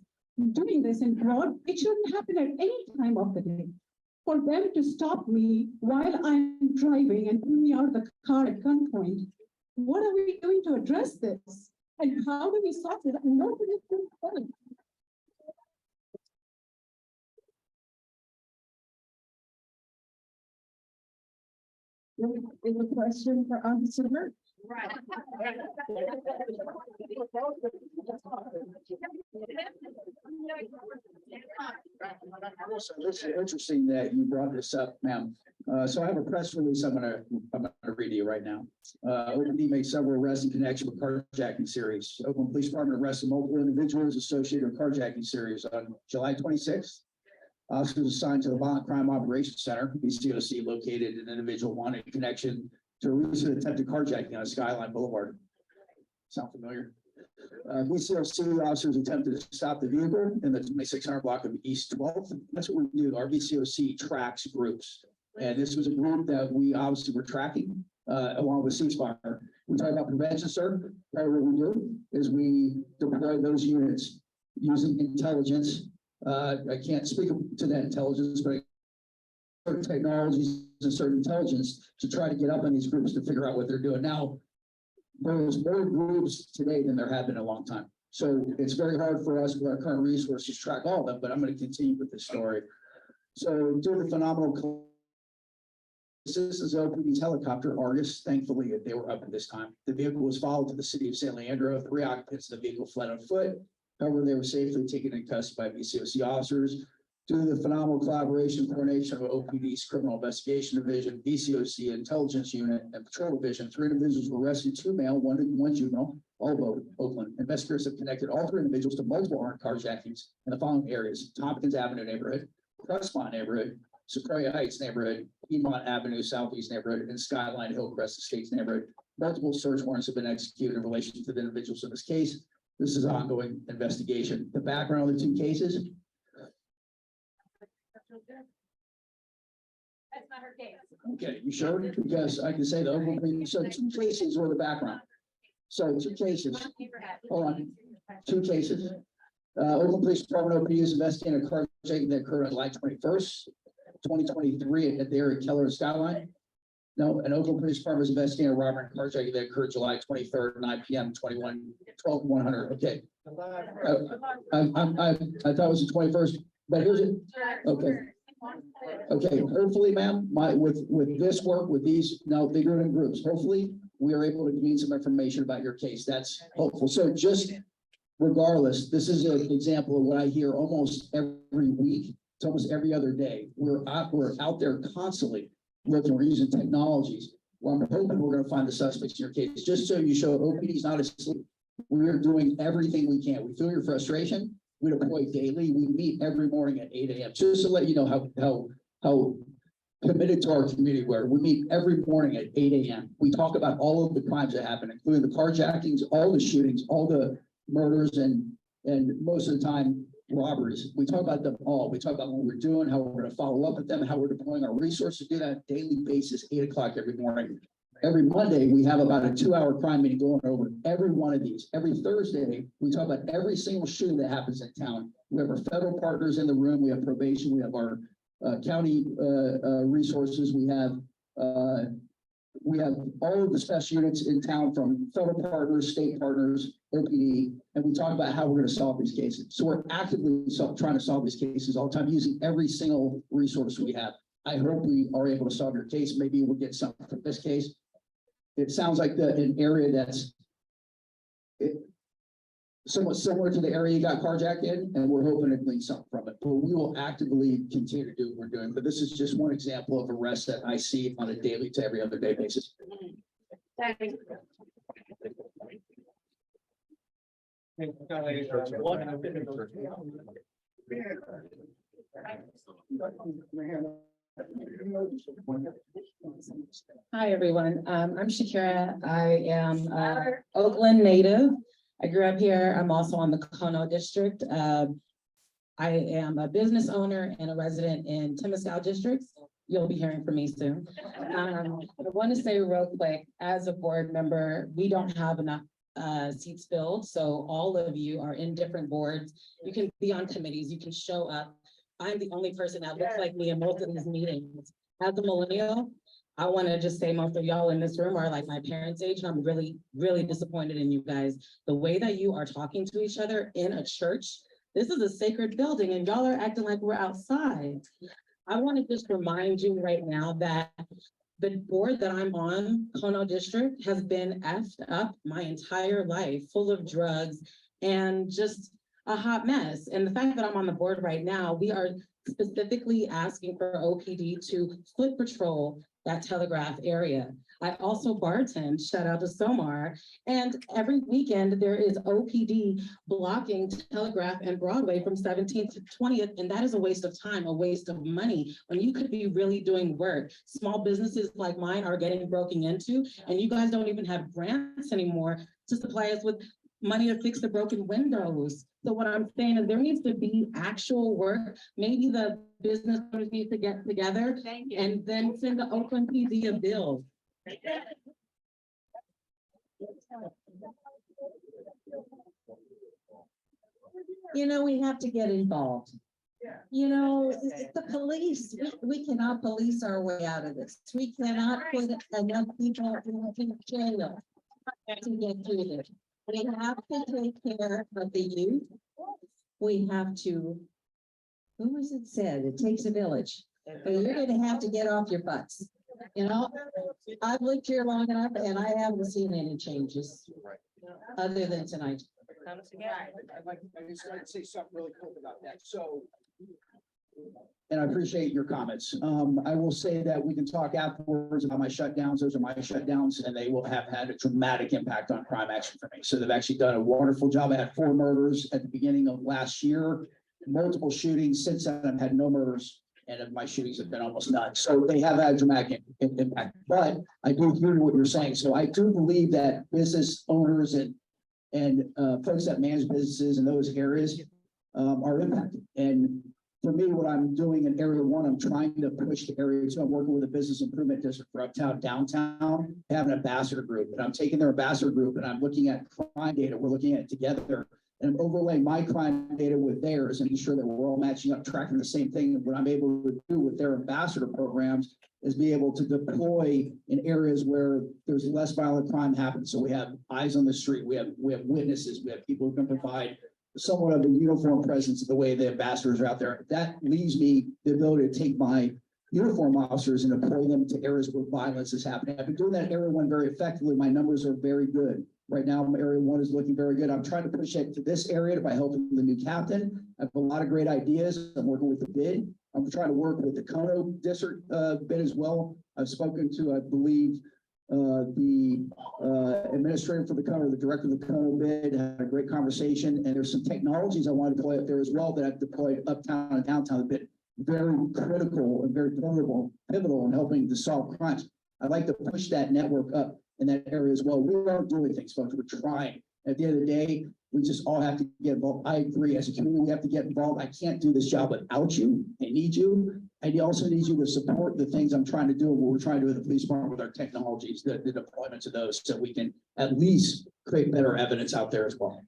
[SPEAKER 10] doing this in broad? It shouldn't happen at any time of the day. For them to stop me while I'm driving and pull me out of the car at gunpoint, what are we doing to address this? And how do we solve it? Nobody is doing it.
[SPEAKER 7] Is a question for Officer Burke.
[SPEAKER 8] Right.
[SPEAKER 13] This is interesting that you brought this up, ma'am. So I have a press release I'm gonna read to you right now. OPD made several arrests in connection with carjacking series. Oakland Police Department arrested multiple individuals associated with carjacking series on July 26th. Officers assigned to the Violent Crime Operations Center, VCOC, located an individual wanted in connection to a recent attempted carjacking on Skyline Boulevard. Sound familiar? VCOC officers attempted to stop the vehicle in the 2600 block of East 12th. That's what we do. Our VCOC tracks groups. And this was a group that we obviously were tracking. along with ceasefire. We talk about prevention, sir. Part of what we do is we deploy those units using intelligence. I can't speak to that intelligence, but certain technologies and certain intelligence to try to get up on these groups to figure out what they're doing. Now, there's more groups today than there have been in a long time. So it's very hard for us with our current resources to track all of them, but I'm going to continue with this story. So due to the phenomenal assistance of OPD's helicopter, Argus, thankfully they were up at this time. The vehicle was followed to the city of San Leandro. 3 occupants of the vehicle fled on foot. However, they were safely taken in custody by VCOC officers. Due to the phenomenal collaboration and coordination of OPD's Criminal Investigation Division, VCOC Intelligence Unit, and Patrol Division, 3 individuals were arrested, 2 male, 1 juvenile, all of Oakland. Investigators have connected all 3 individuals to multiple armed carjackings in the following areas: Tompkins Avenue neighborhood, Crestmont neighborhood, Sequoia Heights neighborhood, Piedmont Avenue Southeast neighborhood, and Skyline Hillcrest Estates neighborhood. Multiple search warrants have been executed in relation to the individuals in this case. This is an ongoing investigation. The background of the 2 cases.
[SPEAKER 8] That's not her case.
[SPEAKER 13] Okay, you sure? Because I can say the overview, so 2 cases were the background. So 2 cases, hold on, 2 cases. Oakland Police Department OPD is investigating a carjacking that occurred on July 21st, 2023 at the area of Keller and Skyline. No, an Oakland Police Department is investigating a robbery and carjacking that occurred July 23rd, 9 p.m., 12/100. Okay. I thought it was the 21st, but here's it. Okay. Okay, hopefully, ma'am, with this work, with these now bigger in groups, hopefully we are able to glean some information about your case. That's hopeful. So just regardless, this is an example of what I hear almost every week. It's almost every other day. We're out there constantly looking. We're using technologies. Well, I'm hoping we're going to find the suspects in your case. Just so you show OPD is not asleep. We're doing everything we can. We feel your frustration. We deploy daily. We meet every morning at 8 a.m. Just to let you know how committed to our community we are. We meet every morning at 8 a.m. We talk about all of the crimes that happen, including the carjackings, all the shootings, all the murders, and most of the time robberies. We talk about them all. We talk about what we're doing, how we're going to follow up with them, how we're deploying our resources. Do that on a daily basis, 8 o'clock every morning. Every Monday, we have about a 2-hour crime meeting going over every one of these. Every Thursday, we talk about every single shooting that happens in town. We have our federal partners in the room. We have probation. We have our county resources. We have all of the special units in town, from federal partners, state partners, OPD, and we talk about how we're going to solve these cases. So we're actively trying to solve these cases all the time, using every single resource we have. I hope we are able to solve your case. Maybe we'll get something from this case. It sounds like an area that's somewhat similar to the area you got carjacked in, and we're hoping to glean something from it. But we will actively continue to do what we're doing. But this is just one example of arrests that I see on a daily to every other day basis.
[SPEAKER 6] Hi, everyone. I'm Shakira. I am Oakland native. I grew up here. I'm also on the Kono district. I am a business owner and a resident in Temescal districts. You'll be hearing from me soon. I want to say real quick, as a board member, we don't have enough seats filled. So all of you are in different boards. You can be on committees. You can show up. I'm the only person that looks like me in most of these meetings. As a millennial, I want to just say most of y'all in this room are like my parents' age, and I'm really, really disappointed in you guys. The way that you are talking to each other in a church, this is a sacred building, and y'all are acting like we're outside. I want to just remind you right now that the board that I'm on, Kono District, has been effed up my entire life, full of drugs and just a hot mess. And the fact that I'm on the board right now, we are specifically asking for OPD to foot patrol that Telegraph area. I also bartend, shout out to Somar, and every weekend there is OPD blocking Telegraph and Broadway from 17th to 20th, and that is a waste of time, a waste of money, when you could be really doing work. Small businesses like mine are getting broken into, and you guys don't even have grants anymore to supply us with money to fix the broken windows. So what I'm saying is there needs to be actual work. Maybe the business owners need to get together and then send the Oakland PD a bill.
[SPEAKER 10] You know, we have to get involved. You know, it's the police, we cannot police our way out of this. We cannot put enough people in jail to get through this. We have to take care of the youth. We have to, who was it said, it takes a village, but you're gonna have to get off your butts. You know, I've lived here long enough and I haven't seen any changes other than tonight.
[SPEAKER 13] I just like to say something really quick about that. So. And I appreciate your comments. I will say that we can talk afterwards about my shutdowns. Those are my shutdowns, and they will have had a dramatic impact on crime action for me. So they've actually done a wonderful job. I had 4 murders at the beginning of last year, multiple shootings. Since then, I've had no murders, and my shootings have been almost none. So they have had a dramatic impact. But I do hear what you're saying. So I do believe that business owners and folks that manage businesses in those areas are impacted. And for me, what I'm doing in area 1, I'm trying to push to area 2. I'm working with a business improvement district for uptown, downtown, have an ambassador group, and I'm taking their ambassador group and I'm looking at crime data. We're looking at it together and I'm overlaying my crime data with theirs and ensure that we're all matching up, tracking the same thing. And what I'm able to do with their ambassador programs is be able to deploy in areas where there's less violent crime happening. So we have eyes on the street, we have witnesses, we have people who can provide somewhat of a uniform presence of the way the ambassadors are out there. That leaves me the ability to take my uniform officers and deploy them to areas where violence is happening. I've been doing that in area 1 very effectively. My numbers are very good. Right now, area 1 is looking very good. I'm trying to push it to this area by helping the new captain. I have a lot of great ideas. I'm working with the bid. I'm trying to work with the Kono district bid as well. I've spoken to, I believe, the administrator for the Kono, the director of the Kono bid, had a great conversation, and there's some technologies I want to deploy up there as well that I've deployed uptown and downtown a bit. Very critical and very pivotal in helping to solve crimes. I'd like to push that network up in that area as well. We aren't doing things, folks. We're trying. At the end of the day, we just all have to get involved. I agree. As a community, we have to get involved. I can't do this job without you. I need you. I also need you to support the things I'm trying to do, what we're trying to do with the police department with our technologies, the deployments of those, so we can at least create better evidence out there as well.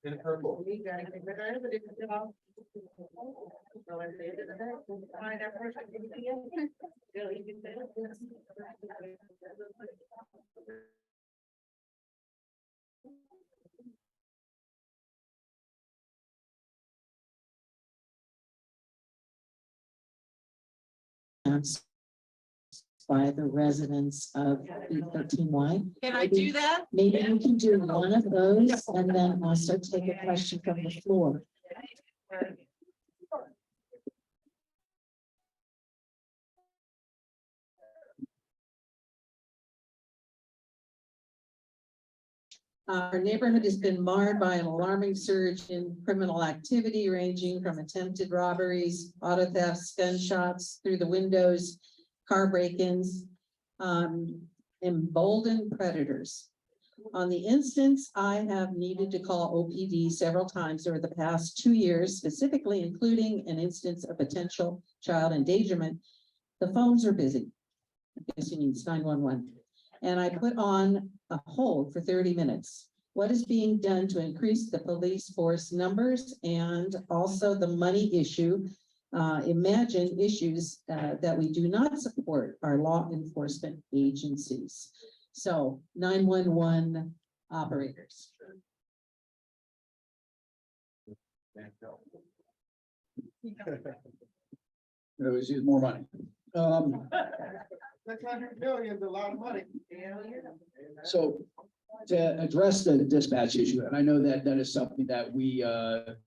[SPEAKER 11] In purple.
[SPEAKER 10] By the residents of E13Y.
[SPEAKER 8] Can I do that?
[SPEAKER 10] Maybe you can do one of those and then also take a question from the floor. Our neighborhood has been marred by an alarming surge in criminal activity ranging from attempted robberies, auto thefts, gunshots through the windows, car break-ins, emboldened predators. On the instance, I have needed to call OPD several times over the past 2 years, specifically including an instance of potential child endangerment. The phones are busy. I guess you need 911. And I put on a hold for 30 minutes. What is being done to increase the police force numbers and also the money issue? Imagine issues that we do not support our law enforcement agencies. So 911 operators.
[SPEAKER 13] It always use more money. 600 million is a lot of money. So to address the dispatch issue, and I know that that is something that we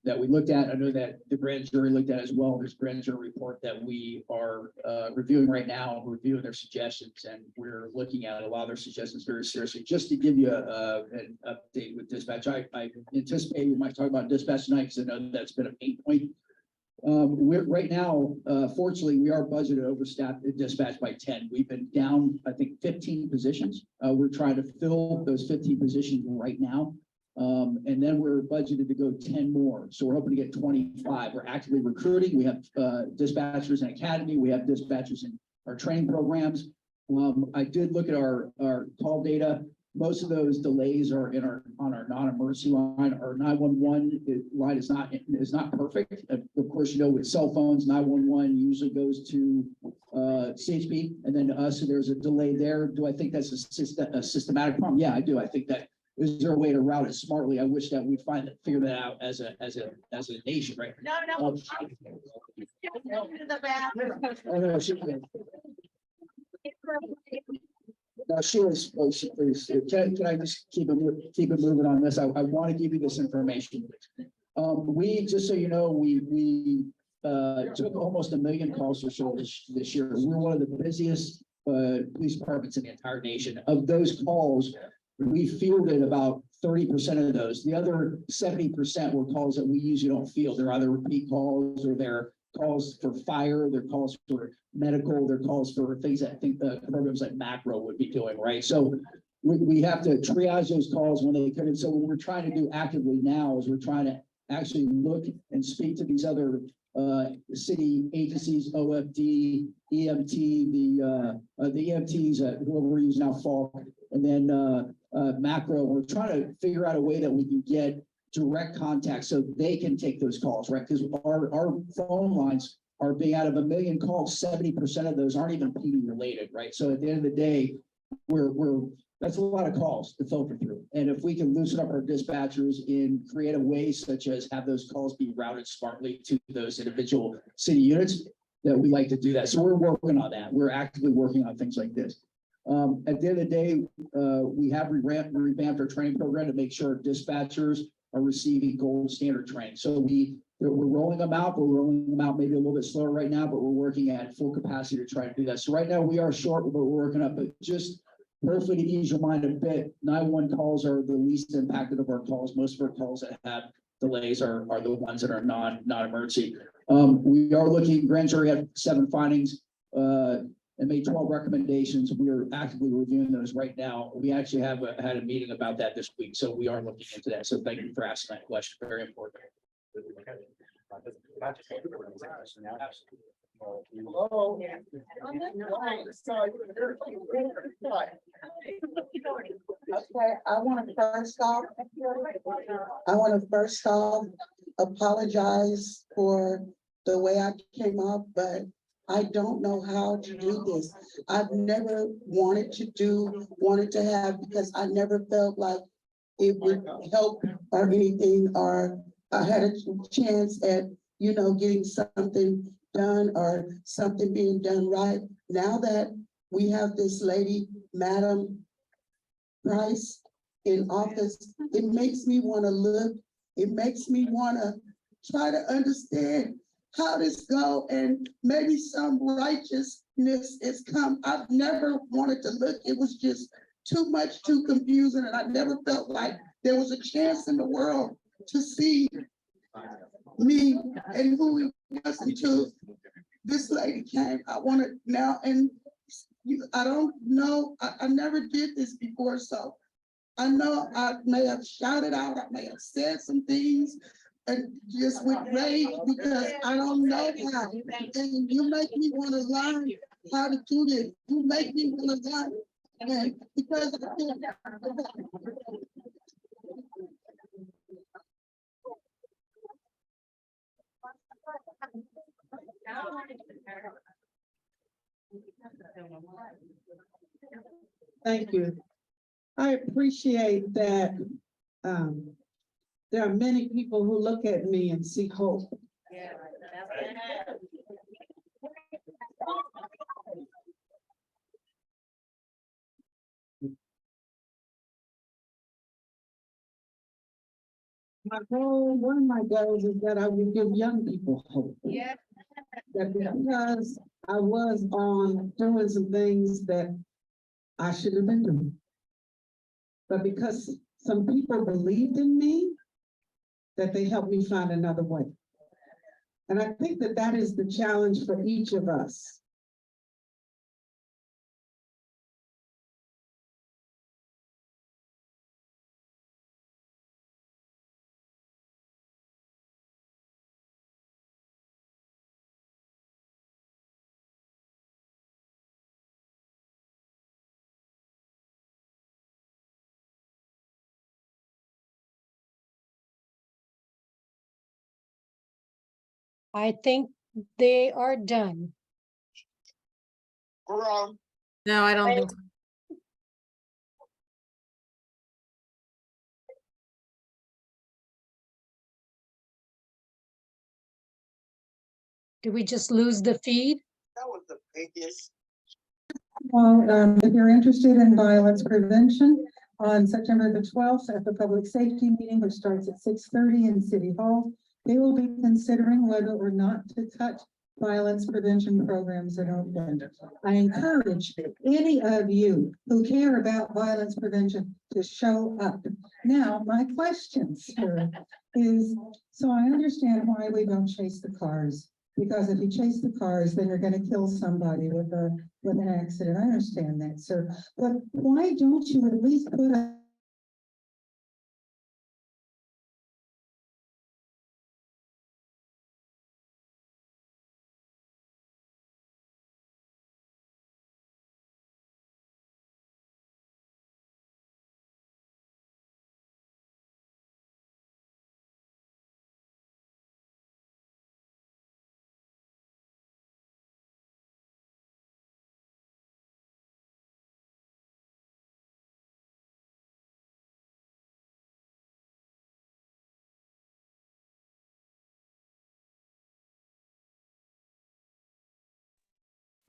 [SPEAKER 13] looked at. I know that the grand jury looked at as well. There's a grand jury report that we are reviewing right now, reviewing their suggestions, and we're looking at a lot of their suggestions very seriously. Just to give you an update with dispatch, I anticipate we might talk about dispatch tonight because I know that's been a pain point. We're right now, fortunately, we are budgeted overstaffed at dispatch by 10. We've been down, I think, 15 positions. We're trying to fill those 15 positions right now. And then we're budgeted to go 10 more. So we're hoping to get 25. We're actively recruiting. We have dispatchers in academy. We have dispatchers in our training programs. I did look at our call data. Most of those delays are on our non-emergency line. Our 911 line is not perfect. Of course, you know, with cell phones, 911 usually goes to CHP and then to us. So there's a delay there. Do I think that's a systematic problem? Yeah, I do. I think that is there a way to route it smartly? I wish that we'd figure that out as a nation, right?
[SPEAKER 8] No. To the bathroom.
[SPEAKER 13] Oh, no, no, she was, please, can I just keep it moving on this? I want to give you this information. We, just so you know, we took almost 1 million calls or so this year. We're one of the busiest police departments in the entire nation. Of those calls, we fielded about 30% of those. The other 70% were calls that we usually don't field. They're either repeat calls or they're calls for fire, they're calls for medical, they're calls for things that I think the programs like Macro would be doing, right? So we have to triage those calls when they come in. So what we're trying to do actively now is we're trying to actually look and speak to these other city agencies, OFD, EMT, the EMTs, whoever we use now, Falk, and then Macro. We're trying to figure out a way that we can get direct contact so they can take those calls, right? Because our phone lines are being, out of 1 million calls, 70% of those aren't even PD related, right? So at the end of the day, that's a lot of calls to filter through. And if we can loosen up our dispatchers in creative ways, such as have those calls be routed smartly to those individual city units, that we like to do that. So we're working on that. We're actively working on things like this. At the end of the day, we have revamped our training program to make sure our dispatchers are receiving gold standard training. So we're rolling them out, but we're rolling them out maybe a little bit slower right now, but we're working at full capacity to try to do that. So right now we are short, but we're working up, but just hopefully to ease your mind a bit, 911 calls are the least impacted of our calls. Most of our calls that have delays are the ones that are non-emergency. We are looking, grand jury had 7 findings, and made 12 recommendations. We are actively reviewing those right now. We actually have had a meeting about that this week, so we are looking into that. So thank you for asking that question. Very important.
[SPEAKER 7] Okay, I want to first off apologize for the way I came up, but I don't know how to do this. I've never wanted to have, because I never felt like it would help or anything, or I had a chance at, getting something done or something being done right. Now that we have this lady, Madam Price, in office, it makes me want to look, it makes me want to try to understand how this go, and maybe some righteousness is come. I've never wanted to look. It was just too confusing, and I never felt like there was a chance in the world to see me and who he was until this lady came. I want to now, and I don't know, I never did this before, so I know I may have shouted out, I may have said some things, and just with rage, because I don't know how. And you make me want to learn how to do this. You make me want to learn. And because I feel thank you. I appreciate that. There are many people who look at me and see hope. One of my goals is that I will give young people hope.
[SPEAKER 8] Yeah.
[SPEAKER 7] That because I was on doing some things that I should have been doing, but because some people believed in me, that they helped me find another way. And I think that that is the challenge for each of us.
[SPEAKER 14] I think they are done.
[SPEAKER 1] Wrong.
[SPEAKER 8] No, I don't think.
[SPEAKER 14] Did we just lose the feed?
[SPEAKER 1] That was the biggest.
[SPEAKER 7] Well, if you're interested in violence prevention, on September the 12th at the public safety meeting, which starts at 6:30 in City Hall, they will be considering whether or not to cut violence prevention programs in Oakland. I encourage any of you who care about violence prevention to show up. Now, my question, sir, is, so I understand why we don't chase the cars. Because if you chase the cars, then you're gonna kill somebody with an accident. I understand that, sir. But why don't you at least put a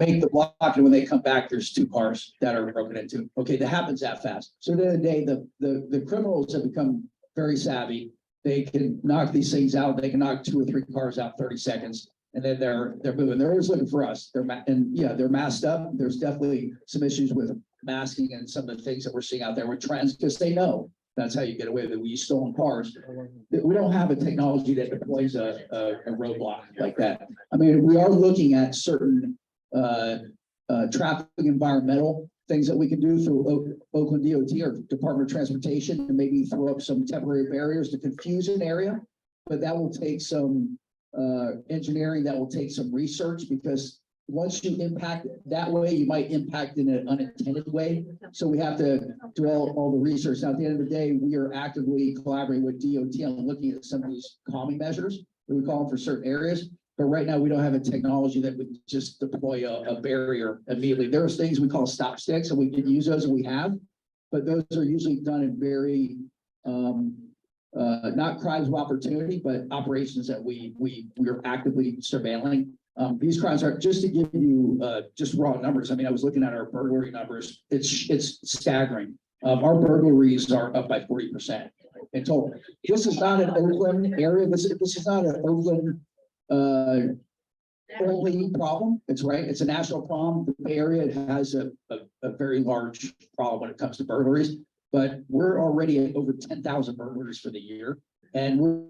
[SPEAKER 13] make the block, and when they come back, there's two cars that are broken into. Okay, that happens that fast. So the other day, the criminals have become very savvy. They can knock these things out. They can knock 2 or 3 cars out in 30 seconds. And then they're moving. They're always looking for us. They're masked up. There's definitely some issues with masking and some of the things that we're seeing out there with trends, because they know that's how you get away with it. We use stolen cars. We don't have a technology that deploys a roadblock like that. I mean, we are looking at certain traffic environmental things that we can do through Oakland DOT or Department of Transportation, and maybe throw up some temporary barriers to confuse an area. But that will take some engineering, that will take some research, because once you impact it that way, you might impact in an unintended way. So we have to do all the research. Now, at the end of the day, we are actively collaborating with DOT on looking at some of these calming measures that we call them for certain areas. But right now, we don't have a technology that would just deploy a barrier immediately. There's things we call stop sticks, and we can use those, and we have, but those are usually done in very not crimes of opportunity, but operations that we are actively surveilling. These crimes are, just to give you just raw numbers. I mean, I was looking at our burglary numbers. It's staggering. Our burglaries are up by 40% in total. This is not an Oakland area. This is not an Oakland only problem. It's right. It's a national problem. The Bay Area has a very large problem when it comes to burglaries, but we're already at over 10,000 burglaries for the year. And we're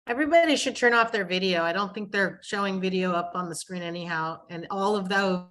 [SPEAKER 8] Everybody should turn off their video. I don't think they're showing video up on the screen anyhow, and all of those.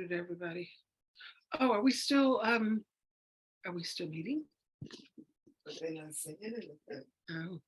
[SPEAKER 15] Everybody. Oh, are we still meeting? Oh.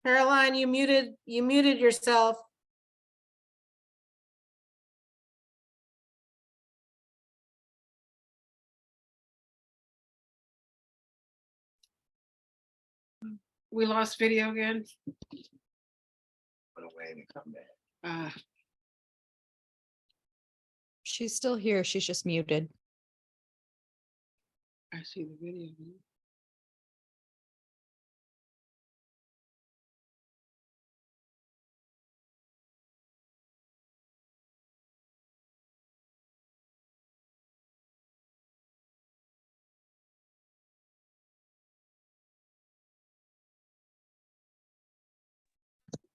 [SPEAKER 8] Caroline, you muted yourself.
[SPEAKER 15] We lost video again.
[SPEAKER 3] Put away and come back.
[SPEAKER 16] She's still here. She's just muted.
[SPEAKER 15] I see the video.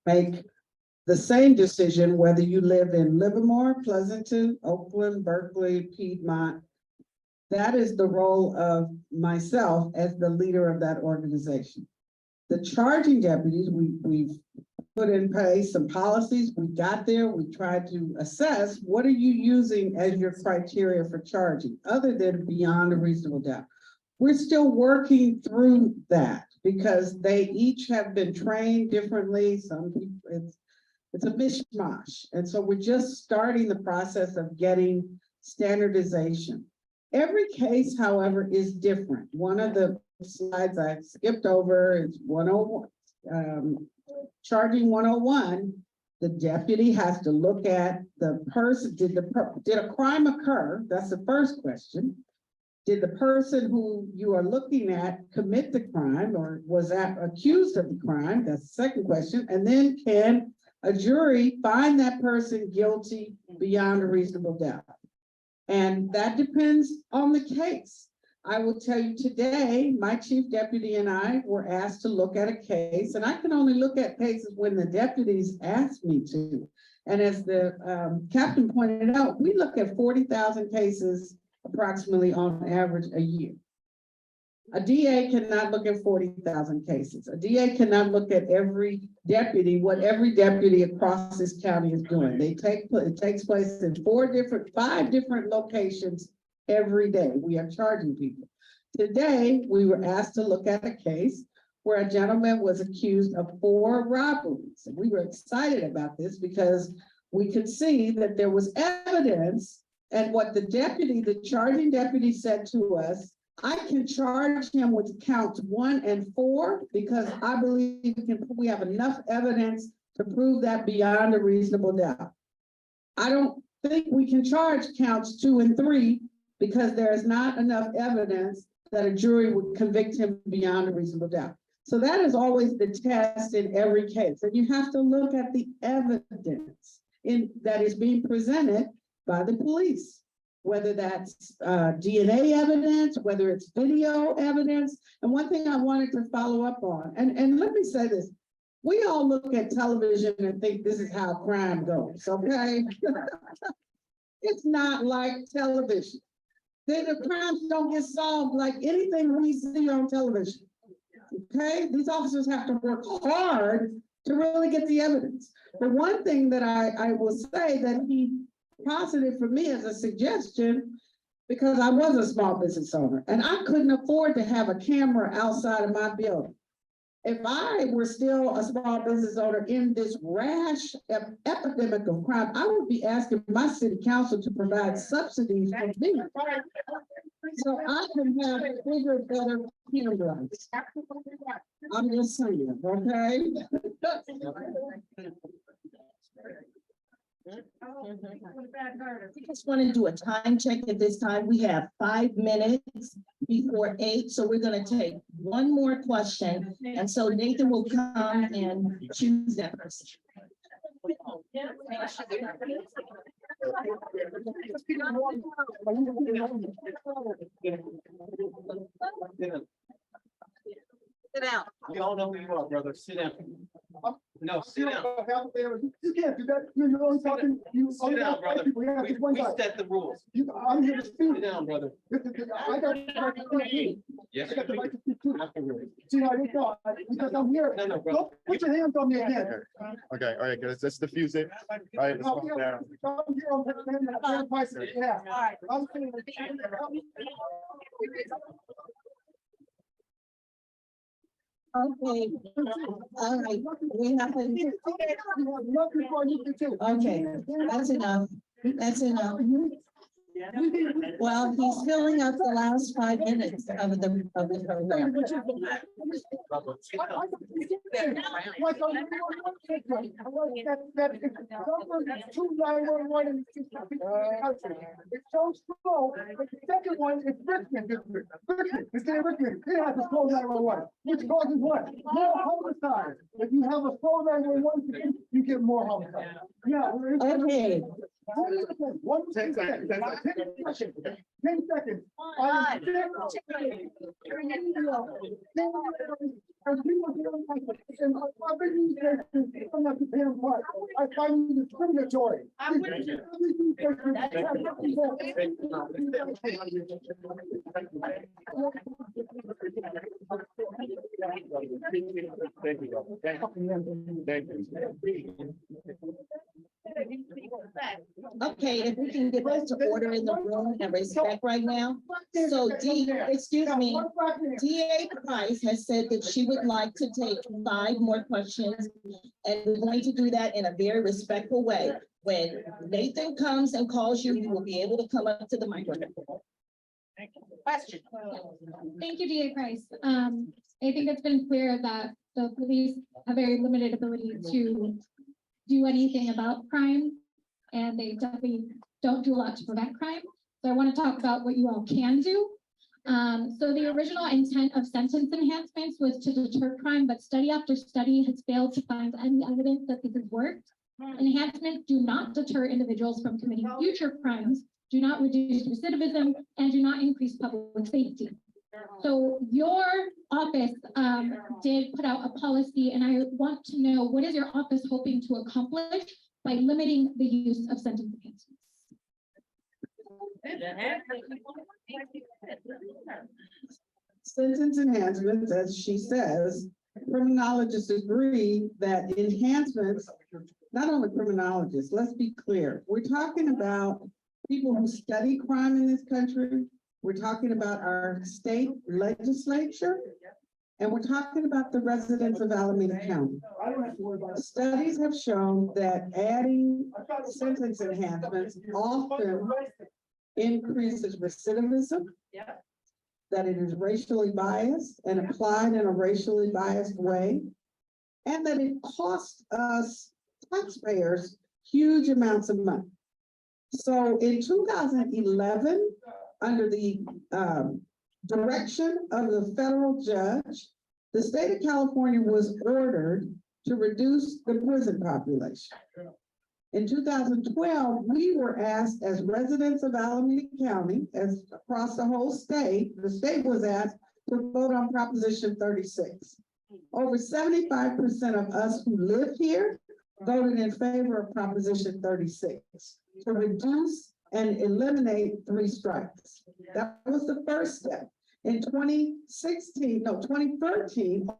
[SPEAKER 7] Make the same decision whether you live in Livermore, Pleasanton, Oakland, Berkeley, Piedmont. That is the role of myself as the leader of that organization. The charging deputies, we've put in place some policies. We got there, we tried to assess, what are you using as your criteria for charging, other than beyond a reasonable doubt? We're still working through that because they each have been trained differently. Some people, it's a mishmash. And so we're just starting the process of getting standardization. Every case, however, is different. One of the slides I skipped over is 101, charging 101. The deputy has to look at the person, did a crime occur? That's the first question. Did the person who you are looking at commit the crime, or was that accused of the crime? That's the second question. And then can a jury find that person guilty beyond a reasonable doubt? And that depends on the case. I will tell you today, my chief deputy and I were asked to look at a case, and I can only look at cases when the deputies ask me to. And as the captain pointed out, we look at 40,000 cases approximately on average a year. A DA cannot look at 40,000 cases. A DA cannot look at every deputy, what every deputy across this county is doing. It takes place in 5 different locations every day. We are charging people. Today, we were asked to look at a case where a gentleman was accused of 4 robberies. And we were excited about this because we could see that there was evidence. And what the charging deputy said to us, I can charge him with counts 1 and 4 because I believe we have enough evidence to prove that beyond a reasonable doubt. I don't think we can charge counts 2 and 3 because there is not enough evidence that a jury would convict him beyond a reasonable doubt. So that is always the test in every case. And you have to look at the evidence that is being presented by the police, whether that's DNA evidence, whether it's video evidence. And one thing I wanted to follow up on, and let me say this, we all look at television and think this is how crime goes, okay? It's not like television. The crimes don't get solved like anything we see on television, okay? These officers have to work hard to really get the evidence. But one thing that I will say that he positive for me as a suggestion, because I was a small business owner and I couldn't afford to have a camera outside of my building. If I were still a small business owner in this rash epidemic of crime, I would be asking my city council to provide subsidies for me so I can have bigger, better cameras. I'm just saying, okay?
[SPEAKER 10] We just want to do a time check at this time. We have 5 minutes before 8, so we're going to take one more question. And so Nathan will come and choose that person.
[SPEAKER 11] Sit down. We all know who you are, brother. Sit down. No, sit down.
[SPEAKER 13] You can't do that. You're only talking.
[SPEAKER 11] Sit down, brother. We set the rules.
[SPEAKER 13] I'm here to speak.
[SPEAKER 11] Sit down, brother.
[SPEAKER 13] I got the right to speak.
[SPEAKER 11] Yes.
[SPEAKER 13] I got the right to speak too. See, I didn't know, because I'm here.
[SPEAKER 11] No, brother.
[SPEAKER 13] Don't put your hands on me again.
[SPEAKER 4] Okay, all right, guys, let's diffuse it. All right, let's
[SPEAKER 13] I'm
[SPEAKER 4] calm
[SPEAKER 13] here
[SPEAKER 4] down.
[SPEAKER 13] on the price of the gas. I'm saying-
[SPEAKER 10] Okay. All right. We have to. Okay, that's enough. That's enough. Well, he's filling up the last 5 minutes of the program.
[SPEAKER 4] It's so slow, but the second one is Richmond district. Richmond, it's in Richmond, it has a slow 911, which causes what? More homicide. If you have a slow 911, you get more homicide. Yeah.
[SPEAKER 10] Okay,
[SPEAKER 4] 10 seconds. 10 seconds. I find you discriminatory.
[SPEAKER 10] okay, if we can get back to order in the room and respect right now. So excuse me, DA Price has said that she would like to take 5 more questions. And we're going to do that in a very respectful way. When Nathan comes and calls you, you will be able to come up to the microphone.
[SPEAKER 8] Question.
[SPEAKER 17] Thank you, DA Price. I think it's been clear that the police have very limited ability to do anything about crime, and they definitely don't do a lot to prevent crime. So I want to talk about what you all can do. So the original intent of sentence enhancements was to deter crime, but study after study has failed to find any evidence that this has worked. Enhancements do not deter individuals from committing future crimes, do not reduce recidivism, and do not increase public safety. So your office did put out a policy, and I want to know, what is your office hoping to accomplish by limiting the use of sentence enhancements?
[SPEAKER 7] Sentence enhancements, as she says, criminologists agree that enhancements, not only criminologists, let's be clear, we're talking about people who study crime in this country. We're talking about our state legislature, and we're talking about the residents of Alameda County. Studies have shown that adding sentence enhancements often increases recidivism, that it is racially biased and applied in a racially biased way, and that it costs us taxpayers huge amounts of money. So in 2011, under the direction of the federal judge, the state of California was ordered to reduce the prison population. In 2012, we were asked as residents of Alameda County, as across the whole state, the state was asked to vote on Proposition 36. Over 75% of us who live here voted in favor of Proposition 36 to reduce and eliminate 3 strikes. That was the first step. In 2013,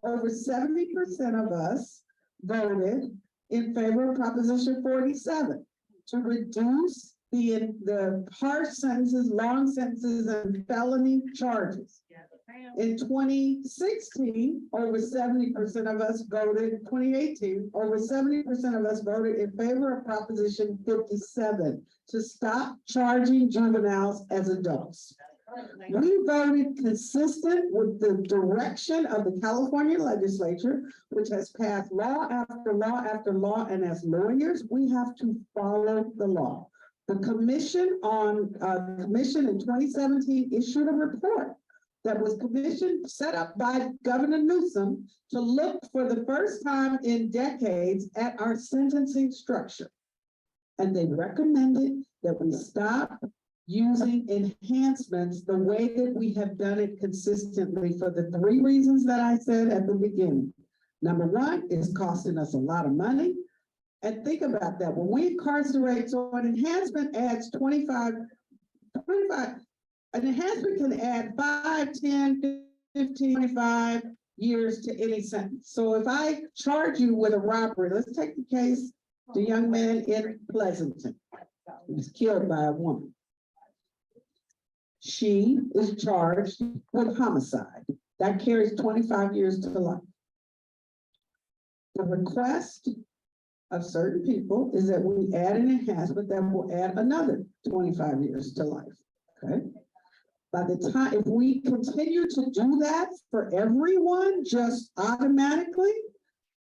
[SPEAKER 7] over 70% of us voted in favor of Proposition 47 to reduce the harsh sentences, long sentences, and felony charges. In 2016, over 70% of us voted, 2018, over 70% of us voted in favor of Proposition 57 to stop charging juveniles as adults. We voted consistent with the direction of the California legislature, which has passed law after law after law, and as lawyers, we have to follow the law. The commission in 2017 issued a report that was set up by Governor Newsom to look for the first time in decades at our sentencing structure. And they recommended that we stop using enhancements the way that we have done it consistently for the 3 reasons that I said at the beginning. Number 1, it's costing us a lot of money. And think about that. When we incarcerate, so an enhancement adds 25, an enhancement can add 5, 10, 15, 25 years to any sentence. So if I charge you with a robbery, let's take the case, the young man in Pleasanton, he was killed by a woman. She is charged with homicide. That carries 25 years to life. The request of certain people is that we add an enhancement that will add another 25 years to life, okay? By the time, if we continue to do that for everyone, just automatically,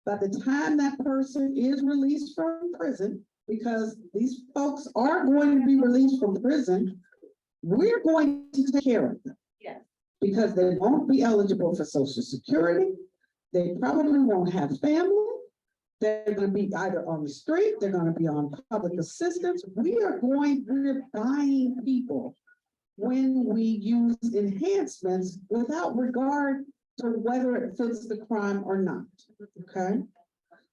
[SPEAKER 7] by the time that person is released from prison, because these folks are going to be released from prison, we're going to take care of them.
[SPEAKER 2] Yes.
[SPEAKER 7] Because they won't be eligible for Social Security. They probably won't have family. They're gonna be either on the street, they're gonna be on public assistance. We're buying people when we use enhancements without regard to whether it fits the crime or not, okay?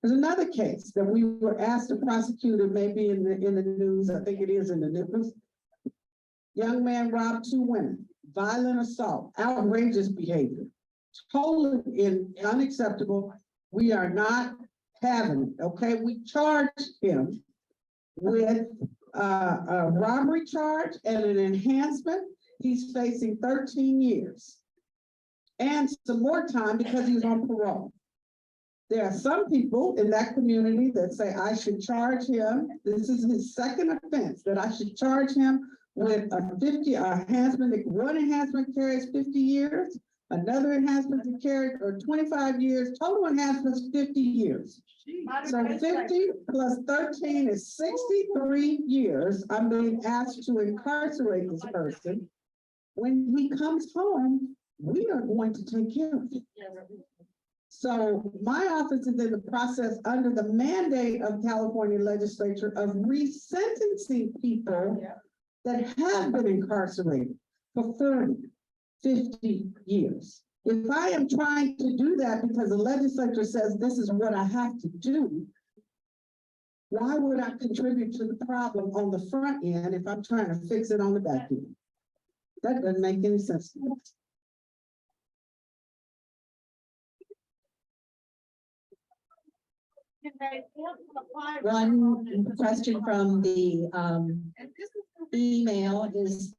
[SPEAKER 7] There's another case that we were asked to prosecute, it may be in the news, I think it is in the news. Young man robbed 2 women, violent assault, outrageous behavior, totally unacceptable. We are not having it, okay? We charged him with a robbery charge and an enhancement. He's facing 13 years. And some more time because he's on parole. There are some people in that community that say I should charge him, this is his second offense, that I should charge him with a 50 enhancement. One enhancement carries 50 years, another enhancement to carry or 25 years, total enhancements 50 years. So 50 plus 13 is 63 years. I'm being asked to incarcerate this person. When he comes home, we are going to take care of it. So my office is in the process under the mandate of California legislature of resentencing people that have been incarcerated for 40, 50 years. If I am trying to do that because the legislature says this is what I have to do, why would I contribute to the problem on the front end if I'm trying to fix it on the back end? That doesn't make any sense to me.
[SPEAKER 10] One question from the email is,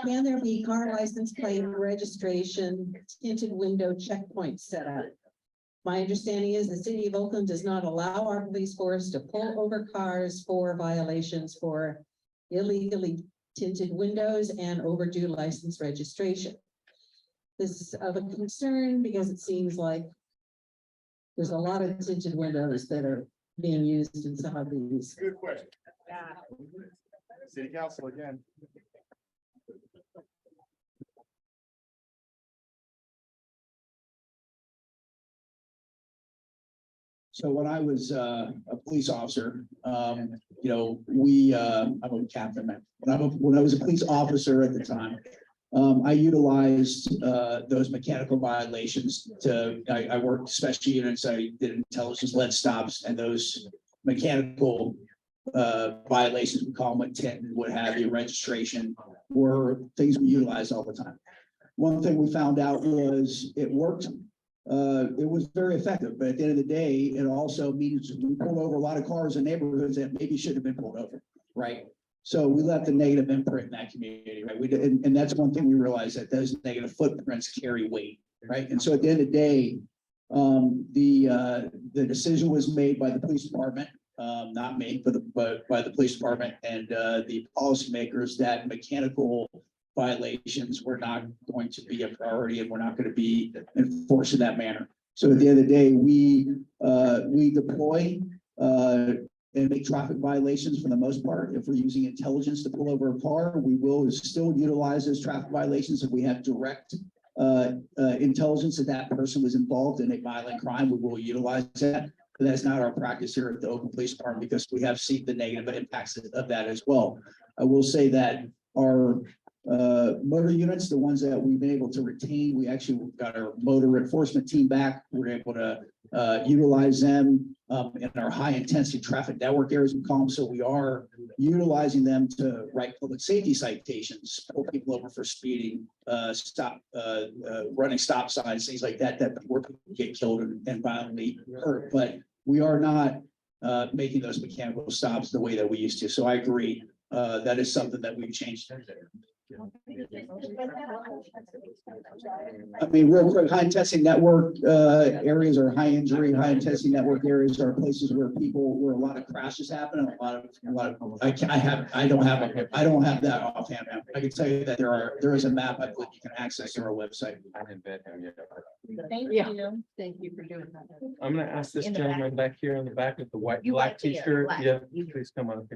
[SPEAKER 10] can there be car license plate registration tinted window checkpoints set up? My understanding is the city of Oakland does not allow our police force to pull over cars for violations for illegally tinted windows and overdue license registration. This is of a concern because it seems like there's a lot of tinted windows that are being used in some of these.
[SPEAKER 4] Good question. City Council again.
[SPEAKER 13] So when I was a police officer, I'm a captain. When I was a police officer at the time, I utilized those mechanical violations I worked special units, I did intelligence lead stops, and those mechanical violations, we call them a tint and what have you, registration, were things we utilized all the time. One thing we found out was it worked. It was very effective, but at the end of the day, it also means we pulled over a lot of cars in neighborhoods that maybe shouldn't have been pulled over, right? So we left a negative imprint in that community, right? We did, and that's one thing we realized, that those negative footprints carry weight, right? And so at the end of the day, the decision was made by the police department, not me, but by the police department and the policymakers, that mechanical violations were not going to be a priority, and we're not going to be enforced in that manner. So at the end of the day, we deploy and make traffic violations for the most part. If we're using intelligence to pull over a car, we will still utilize those traffic violations. If we have direct intelligence that that person was involved in a violent crime, we will utilize that. But that's not our practice here at the Oakland Police Department, because we have seen the negative impacts of that as well. I will say that our motor units, the ones that we've been able to retain, we actually got our motor enforcement team back. We're able to utilize them in our high intensity traffic network areas, we call them. So we are utilizing them to write public safety citations, pull people over for speeding, running stop signs, things like that, where people get killed and violently hurt. But we are not making those mechanical stops the way that we used to. So I agree. That is something that we've changed. I mean, real quick, high intensity network areas or high injury, high intensity network areas are places where where a lot of crashes happen, and I don't have that offhand. I can tell you that there is a map I believe you can access through our website.
[SPEAKER 11] I didn't bet him yet.
[SPEAKER 2] Thank you. Thank you for doing that.
[SPEAKER 11] I'm gonna ask this
[SPEAKER 2] In the
[SPEAKER 11] gentleman back here in the back with the black
[SPEAKER 2] yeah,
[SPEAKER 11] t-shirt.
[SPEAKER 2] black.
[SPEAKER 11] Yeah, please come on.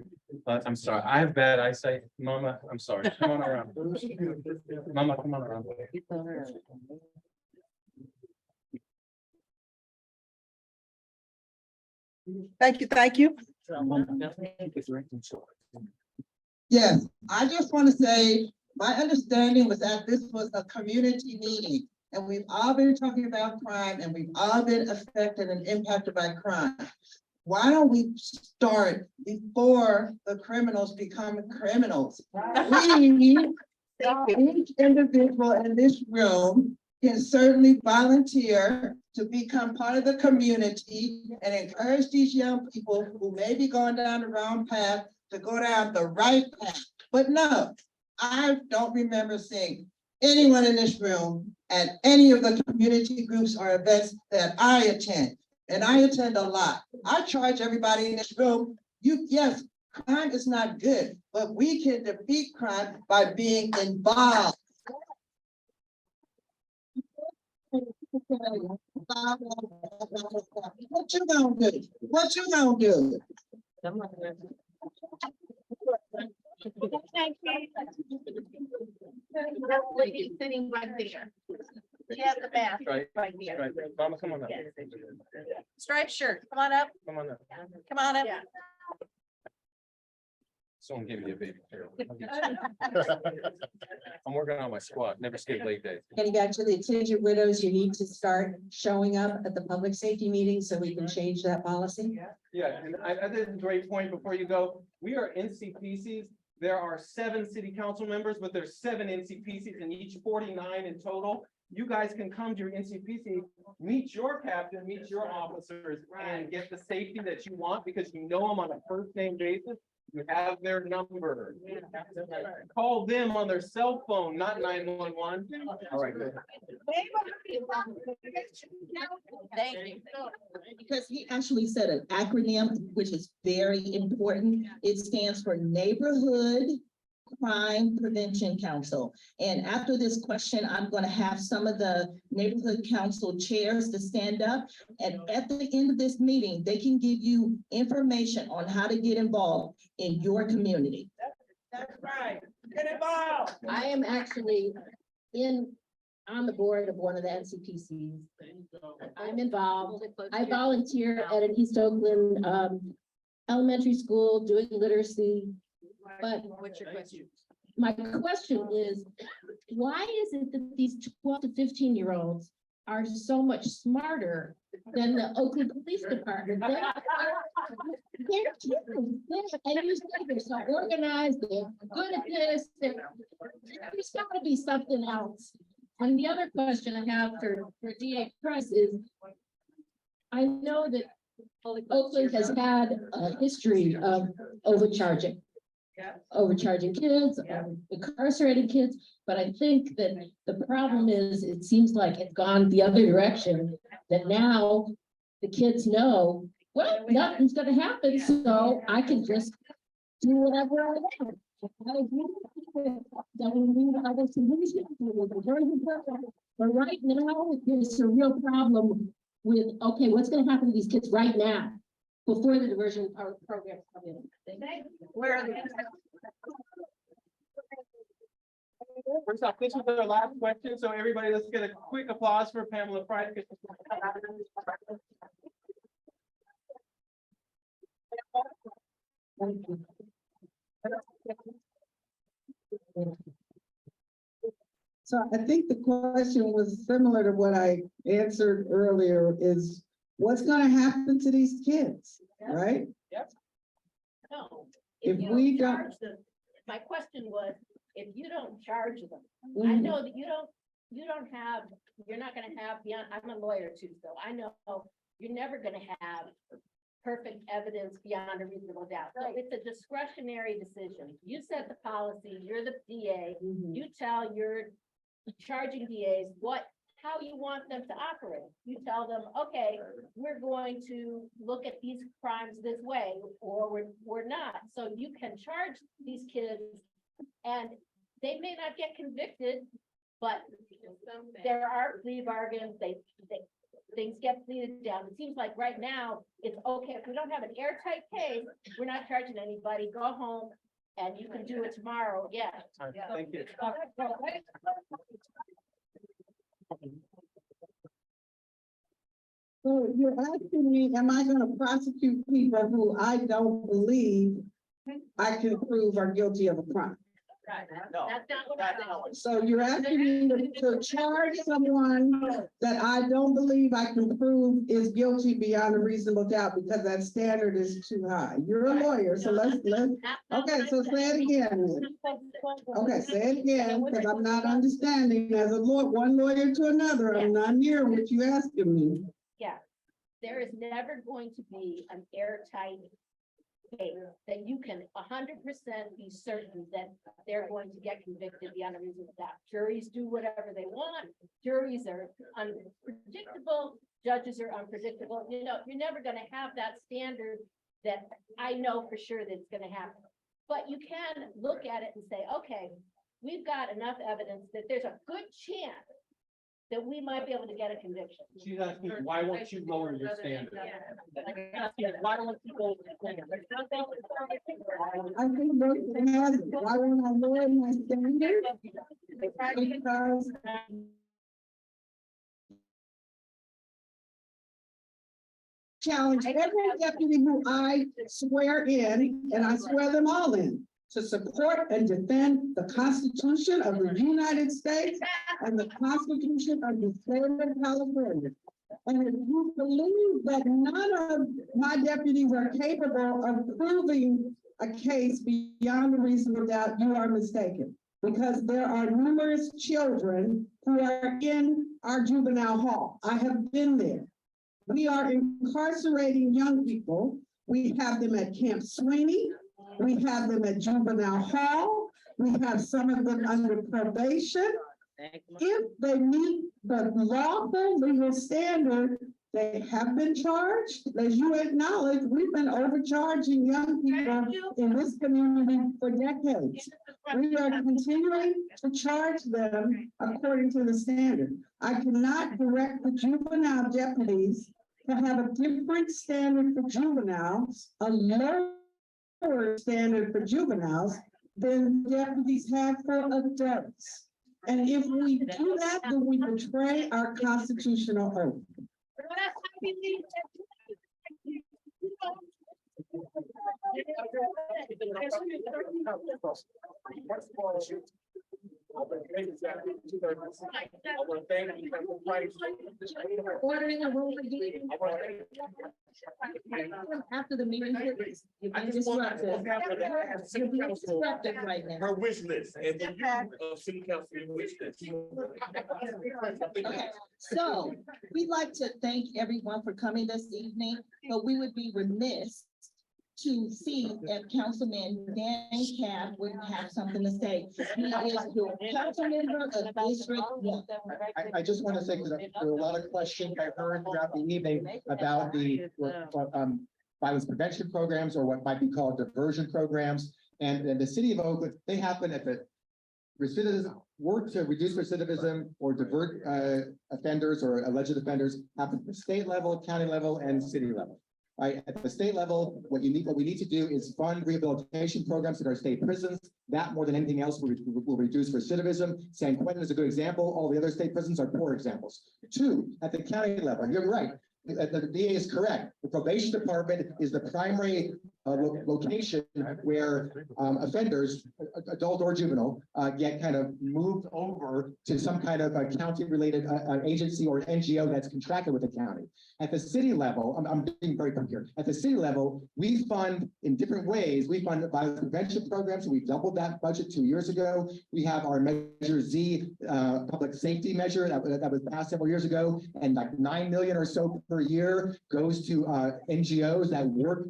[SPEAKER 11] I'm sorry, I have bad eyesight. Mama, I'm sorry. Come on around. Mama, come on around.
[SPEAKER 7] Thank you, thank you. Yes, I just want to say, my understanding was that this was a community meeting. And we've all been talking about crime and we've all been affected and impacted by crime. Why don't we start before the criminals become criminals? Each individual in this room can certainly volunteer to become part of the community and encourage these young people who may be going down the wrong path to go down the right path. But no, I don't remember seeing anyone in this room at any of the community groups or events that I attend. And I attend a lot. I charge everybody in this room, yes, crime is not good, but we can defeat crime by being involved. What you gonna do? What you gonna do?
[SPEAKER 8] Lady sitting right there. She has the bath
[SPEAKER 11] Right,
[SPEAKER 8] right there.
[SPEAKER 11] right. Mama, come on up.
[SPEAKER 8] Striped shirt, come on up,
[SPEAKER 11] Come on up.
[SPEAKER 8] come on up.
[SPEAKER 11] Someone give me a baby. Here. I'm working on my squat, never skip leg day.
[SPEAKER 10] Getting back to the attention widows, you need to start showing up at the public safety meeting so we can change that policy.
[SPEAKER 11] Yeah, and I think it's a great point before you go. We are NCPCs. There are 7 city council members, but there's 7 NCPCs and each 49 in total. You guys can come to your NCPC, meet your captain, meet your officers, and get the safety that you want because you know them on a first name basis. You have their number. Call them on their cell phone, not 911. All right, good.
[SPEAKER 8] Thank you.
[SPEAKER 10] Because he actually said an acronym, which is very important. It stands for Neighborhood Crime Prevention Council. And after this question, I'm going to have some of the neighborhood council chairs to stand up. And at the end of this meeting, they can give you information on how to get involved in your community.
[SPEAKER 7] That's right. Get involved.
[SPEAKER 18] I am actually on the board of one of the NCPCs. I'm involved. I volunteer at an East Oakland elementary school doing literacy. But
[SPEAKER 8] What's your question?
[SPEAKER 18] my question is, why is it that these 12 to 15-year-olds are so much smarter than the Oakland Police Department? They're so organized, they're good at this, there's got to be something else. And the other question I have for DA Price is, I know that Oakland has had a history of overcharging kids, incarcerated kids, but I think that the problem is, it seems like it's gone the other direction, that now the kids know, well, nothing's gonna happen, so I can just do whatever I want. But right now, there's a real problem with, okay, what's gonna happen to these kids right now before the diversion programs come in?
[SPEAKER 8] Where are they?
[SPEAKER 11] First off, this was our last question, so everybody, let's get a quick applause for Pamela Price.
[SPEAKER 7] So I think the question was similar to what I answered earlier, is what's gonna happen to these kids, right?
[SPEAKER 8] No.
[SPEAKER 7] If
[SPEAKER 8] you
[SPEAKER 7] we
[SPEAKER 8] charge them- My question was, if you don't charge them, I
[SPEAKER 7] Mhm.
[SPEAKER 8] know that you don't have, you're not gonna have beyond, I'm a lawyer too, so I know you're never gonna have
[SPEAKER 18] perfect evidence beyond a reasonable doubt. So it's a discretionary decision. You set the policy, you're the DA, you tell your charging DAs how you want them to operate. You tell them, okay, we're going to look at these crimes this way, or we're not. So you can charge these kids and they may not get convicted, but there are plea bargains, things get pleaded down. It seems like right now, it's okay, if we don't have an airtight case, we're not charging anybody, go home and you can do it tomorrow, yeah.
[SPEAKER 11] Thank you.
[SPEAKER 7] So you're asking me, am I gonna prosecute people who I don't believe I can prove are guilty of a crime?
[SPEAKER 18] No, that's not what I'm saying.
[SPEAKER 7] So you're asking me to charge someone that I don't believe I can prove is guilty beyond a reasonable doubt because that standard is too high. You're a lawyer, so let's, okay, so say it again. Okay, say it again, because I'm not understanding as a lawyer, one lawyer to another, I'm not near what you asking me.
[SPEAKER 18] Yeah, there is never going to be an airtight case that you can 100% be certain that they're going to get convicted beyond a reasonable doubt. Juries do whatever they want. Juries are unpredictable. Judges are unpredictable. You know, you're never going to have that standard that I know for sure that's going to happen. But you can look at it and say, okay, we've got enough evidence that there's a good chance that we might be able to get a conviction.
[SPEAKER 11] She's asking, why won't you lower your standard?
[SPEAKER 18] Why don't you go?
[SPEAKER 7] I think Berkeley has it. Why won't I lower my standard? Because challenge every deputy who I swear in, and I swear them all in, to support and defend the Constitution of the United States and the Constitution of the State of California. And if you believe that none of my deputies are capable of proving a case beyond a reasonable doubt, you are mistaken. Because there are numerous children who are in our juvenile hall. I have been there. We are incarcerating young people. We have them at Camp Sweeney. We have them at juvenile hall. We have some of them under probation. If they meet the lawful legal standard, they have been charged. As you acknowledge, we've been overcharging young people in this community for decades. We are continuing to charge them according to the standard. I cannot direct the juvenile deputies to have a different standard for juveniles, a lower standard for juveniles than deputies have for adults. And if we do that, then we betray our constitutional oath.
[SPEAKER 18] Ordering a room again. After the meeting, you've been disrupted. You're being disrupted right now.
[SPEAKER 4] Her wish list and then city council wish list.
[SPEAKER 10] Okay, so we'd like to thank everyone for coming this evening, but we would be remiss to see if Councilman Dan Cap would have something to say. He is the council member of District 1.
[SPEAKER 9] I just want to say, because there were a lot of questions I heard throughout the evening about the violence prevention programs, or what might be called diversion programs. And the city of Oakland, they happen at the recidivism, work to reduce recidivism or divert offenders or alleged offenders, happen at the state level, county level, and city level. Right, at the state level, what we need to do is fund rehabilitation programs in our state prisons. That, more than anything else, will reduce recidivism. San Quentin is a good example. All the other state prisons are poor examples. 2, at the county level, you're right. The DA is correct. The probation department is the primary location where offenders, adult or juvenile, get kind of moved over to some kind of a county-related agency or NGO that's contracted with the county. At the city level, I'm being very clear here. At the city level, we fund in different ways. We fund violence prevention programs. We doubled that budget 2 years ago. We have our Measure Z public safety measure that was passed several years ago, and like 9 million or so per year goes to NGOs that work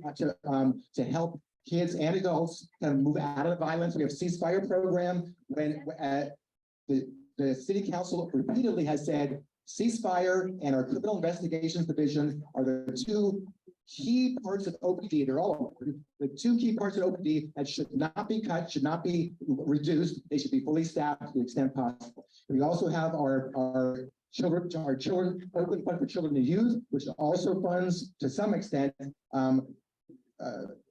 [SPEAKER 9] to help kids and adults kind of move out of the violence. We have ceasefire program when the city council repeatedly has said ceasefire and our criminal investigations division are the two key parts of OPD. They're all the two key parts of OPD that should not be cut, should not be reduced. They should be fully staffed to the extent possible. We also have our children, Oakland Fund for Children and Youth, which also funds to some extent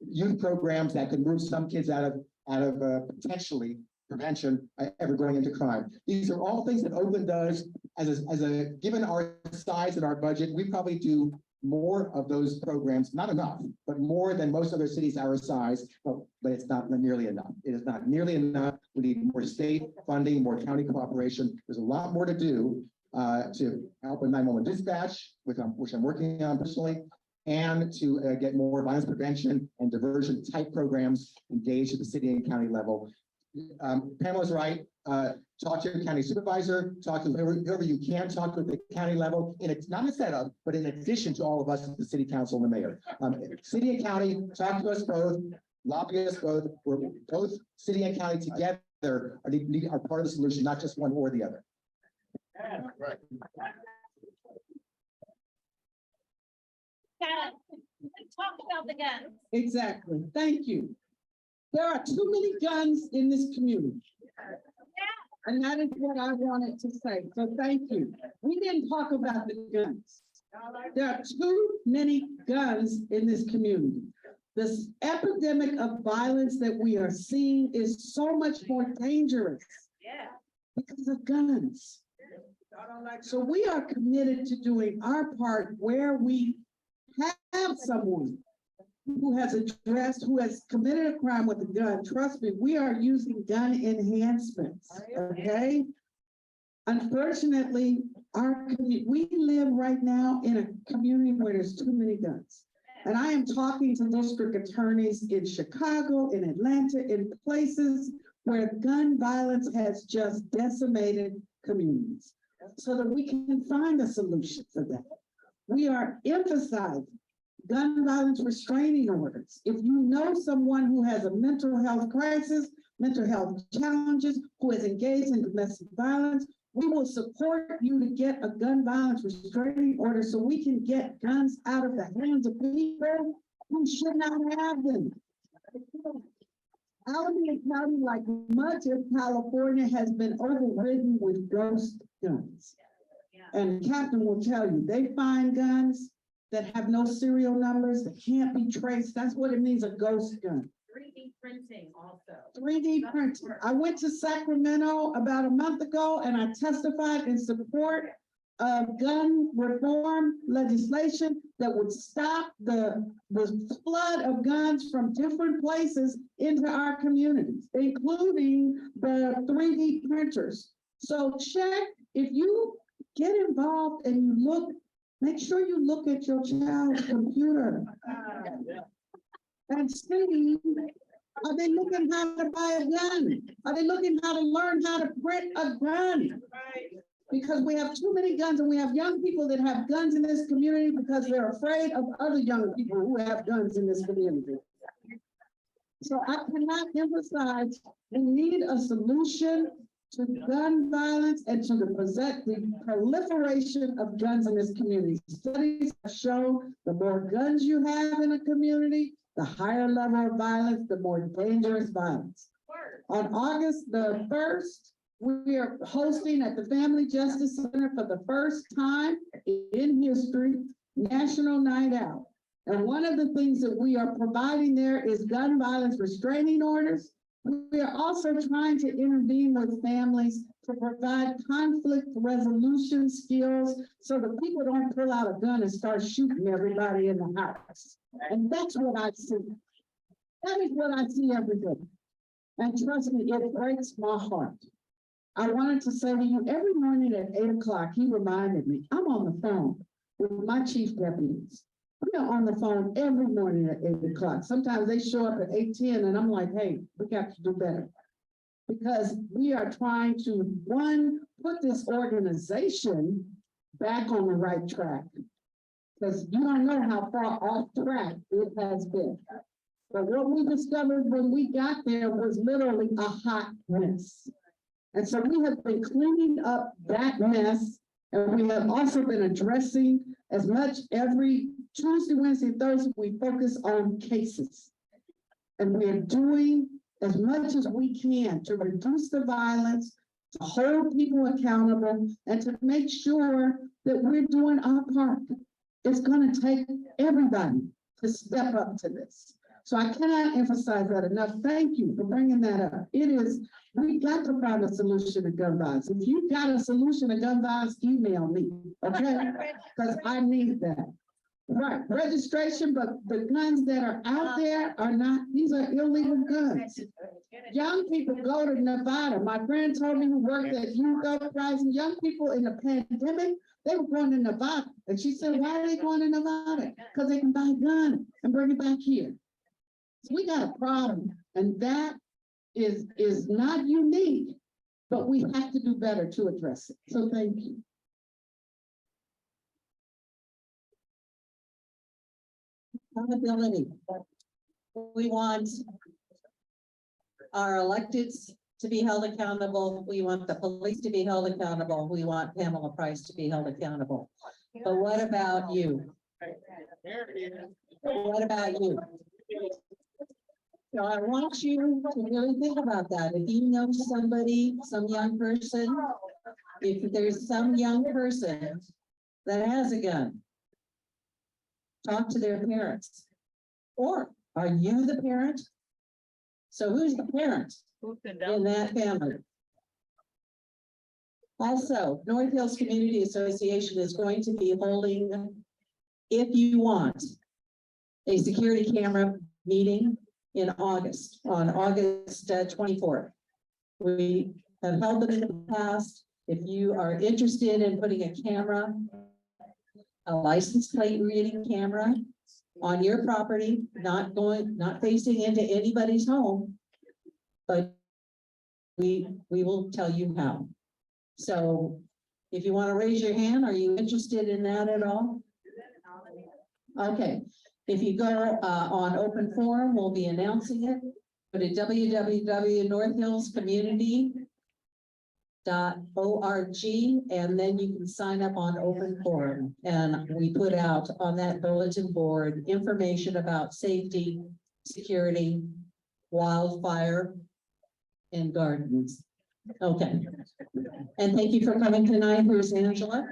[SPEAKER 9] youth programs that can move some kids out of potentially prevention ever going into crime. These are all things that Oakland does given our size and our budget. We probably do more of those programs, not enough, but more than most other cities our size, but it's not nearly enough. It is not nearly enough. We need more state funding, more county cooperation. There's a lot more to do to help with 911 dispatch, which I'm working on personally, and to get more violence prevention and diversion type programs engaged at the city and county level. Pamela's right. Talk to your county supervisor, talk to whoever you can talk to at the county level. And it's not a setup, but in addition to all of us, the city council and the mayor. City and county, talk to us both, lobby us both. We're both city and county together are part of the solution, not just one or the other.
[SPEAKER 4] Right.
[SPEAKER 8] Talk about the guns.
[SPEAKER 7] Exactly. Thank you. There are too many guns in this community. And that is what I wanted to say. So thank you. We didn't talk about the guns. There are too many guns in this community. This epidemic of violence that we are seeing is so much more dangerous because of guns. So we are committed to doing our part where we have someone who has committed a crime with a gun. Trust me, we are using gun enhancements, okay? Unfortunately, we live right now in a community where there's too many guns. And I am talking to district attorneys in Chicago, in Atlanta, in places where gun violence has just decimated communities, so that we can find a solution for that. We are emphasizing gun violence restraining orders. If you know someone who has a mental health crisis, mental health challenges, who is engaged in domestic violence, we will support you to get a gun violence restraining order so we can get guns out of the hands of people who should not have them. Alameda County, like much of California, has been overridden with ghost guns. And Captain will tell you, they find guns that have no serial numbers, that can't be traced. That's what it means, a ghost gun.
[SPEAKER 8] 3D printing also.
[SPEAKER 7] 3D printing. I went to Sacramento about a month ago and I testified in support of gun reform legislation that would stop the flood of guns from different places into our communities, including the 3D printers. So check, if you get involved and you look, make sure you look at your child's computer and see, are they looking how to buy a gun? Are they looking how to learn how to print a gun? Because we have too many guns, and we have young people that have guns in this community because they're afraid of other young people who have guns in this community. So I cannot emphasize, we need a solution to gun violence and to the proliferation of guns in this community. Studies have shown the more guns you have in a community, the higher level of violence, the more dangerous violence. On August the 1st, we are hosting at the Family Justice Center for the first time in history, National Night Out. And one of the things that we are providing there is gun violence restraining orders. We are also trying to intervene with families to provide conflict resolution skills so that people don't pull out a gun and start shooting everybody in the house. And that's what I see. That is what I see every day. And trust me, it breaks my heart. I wanted to say to you, every morning at 8 o'clock, he reminded me, I'm on the phone with my chief deputies. We are on the phone every morning at 8 o'clock. Sometimes they show up at 8:10 and I'm like, hey, we got to do better. Because we are trying to, one, put this organization back on the right track. Because you don't know how far off track it has been. But what we discovered when we got there was literally a hot mess. And so we have been cleaning up that mess. And we have also been addressing as much every Tuesday, Wednesday, Thursday, we focus on cases. And we are doing as much as we can to reduce the violence, to hold people accountable, and to make sure that we're doing our part. It's going to take everybody to step up to this. So I cannot emphasize that enough. Thank you for bringing that up. It is, we got to find a solution to gun violence. If you got a solution to gun violence, email me, okay? Because I need that. Right, registration, but the guns that are out there are not, these are illegal guns. Young people go to Nevada. My friend told me who worked at Hugo Price, young people in the pandemic, they were going to Nevada. And she said, why are they going to Nevada? Because they can buy a gun and bring it back here. So we got a problem, and that is not unique, but we have to do better to address it. So thank you.
[SPEAKER 10] Accountability. We want our electeds to be held accountable. We want the police to be held accountable. We want Pamela Price to be held accountable. But what about you? What about you? So I want you to really think about that. If you know somebody, some young person, if there's some young person that has a gun, talk to their parents. Or are you the parent? So who's the parent in that family? Also, North Hills Community Association is going to be holding, if you want, a security camera meeting in August, on August 24th. We have held them in the past. If you are interested in putting a camera, a license plate reading camera on your property, not facing into anybody's home, but we will tell you how. So if you want to raise your hand, are you interested in that at all? Okay, if you go on open forum, we'll be announcing it. Go to www.northhillscommunity.org, and then you can sign up on open forum. And we put out on that bulletin board information about safety, security, wildfire, and gardens. Okay. And thank you for coming tonight. Here's Angela.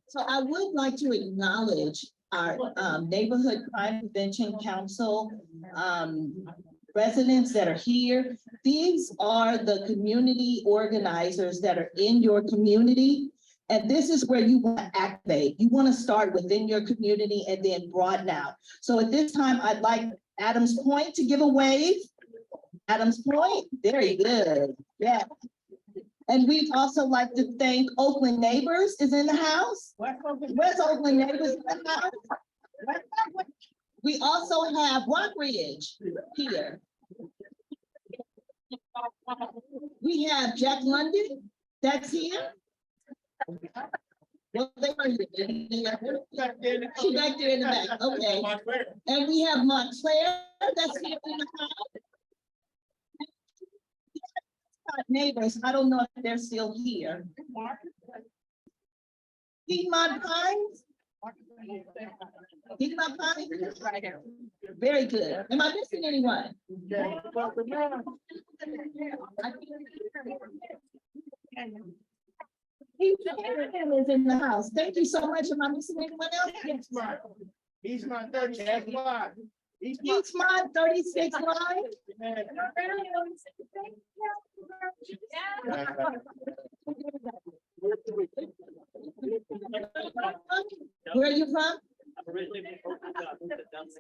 [SPEAKER 18] So I would like to acknowledge our Neighborhood Crime Prevention Council residents that are here. These are the community organizers that are in your community. And this is where you want to activate. You want to start within your community and then broaden out. So at this time, I'd like Adams Point to give a wave. Adams Point, very good. Yeah. And we'd also like to thank Oakland Neighbors is in the house. Where's Oakland Neighbors in the house? We also have Rock Ridge here. We have Jack London, that's here. Well, they were here. She back there in the back, okay. And we have Montclair, that's here in the house. Neighbors, I don't know if they're still here. Piedmont Pines? Piedmont Pines? Very good. Am I missing anyone? Is in the house. Thank you so much. Am I missing anyone else? Yes, Mark.
[SPEAKER 4] He's my 36 line.
[SPEAKER 18] He's my 36 line. Where are you from?
[SPEAKER 12] Originally from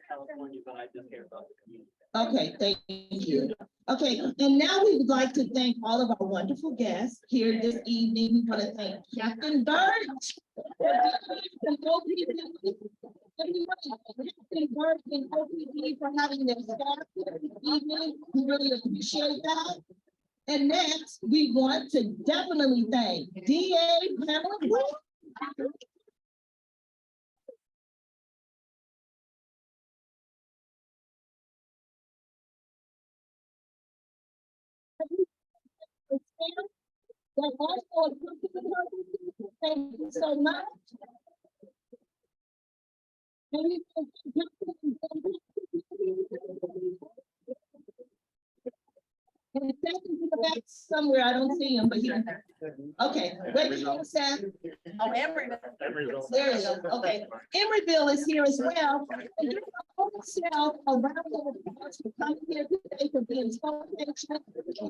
[SPEAKER 12] California, but I just care about the community.
[SPEAKER 18] Okay, thank you. Okay, and now we would like to thank all of our wonderful guests here this evening. We want to thank Captain Birch. Captain Birch and OPD for having their staff here this evening. We really appreciate that. And next, we want to definitely thank DA Pamela Wood. That also accompanied her. Thank you so much. And second to the back somewhere, I don't see him, but he, okay, wait, Sam. Oh, Emeryville. There you go, okay. Emeryville is here as well. And there's a whole sale around the come here today for being so patient.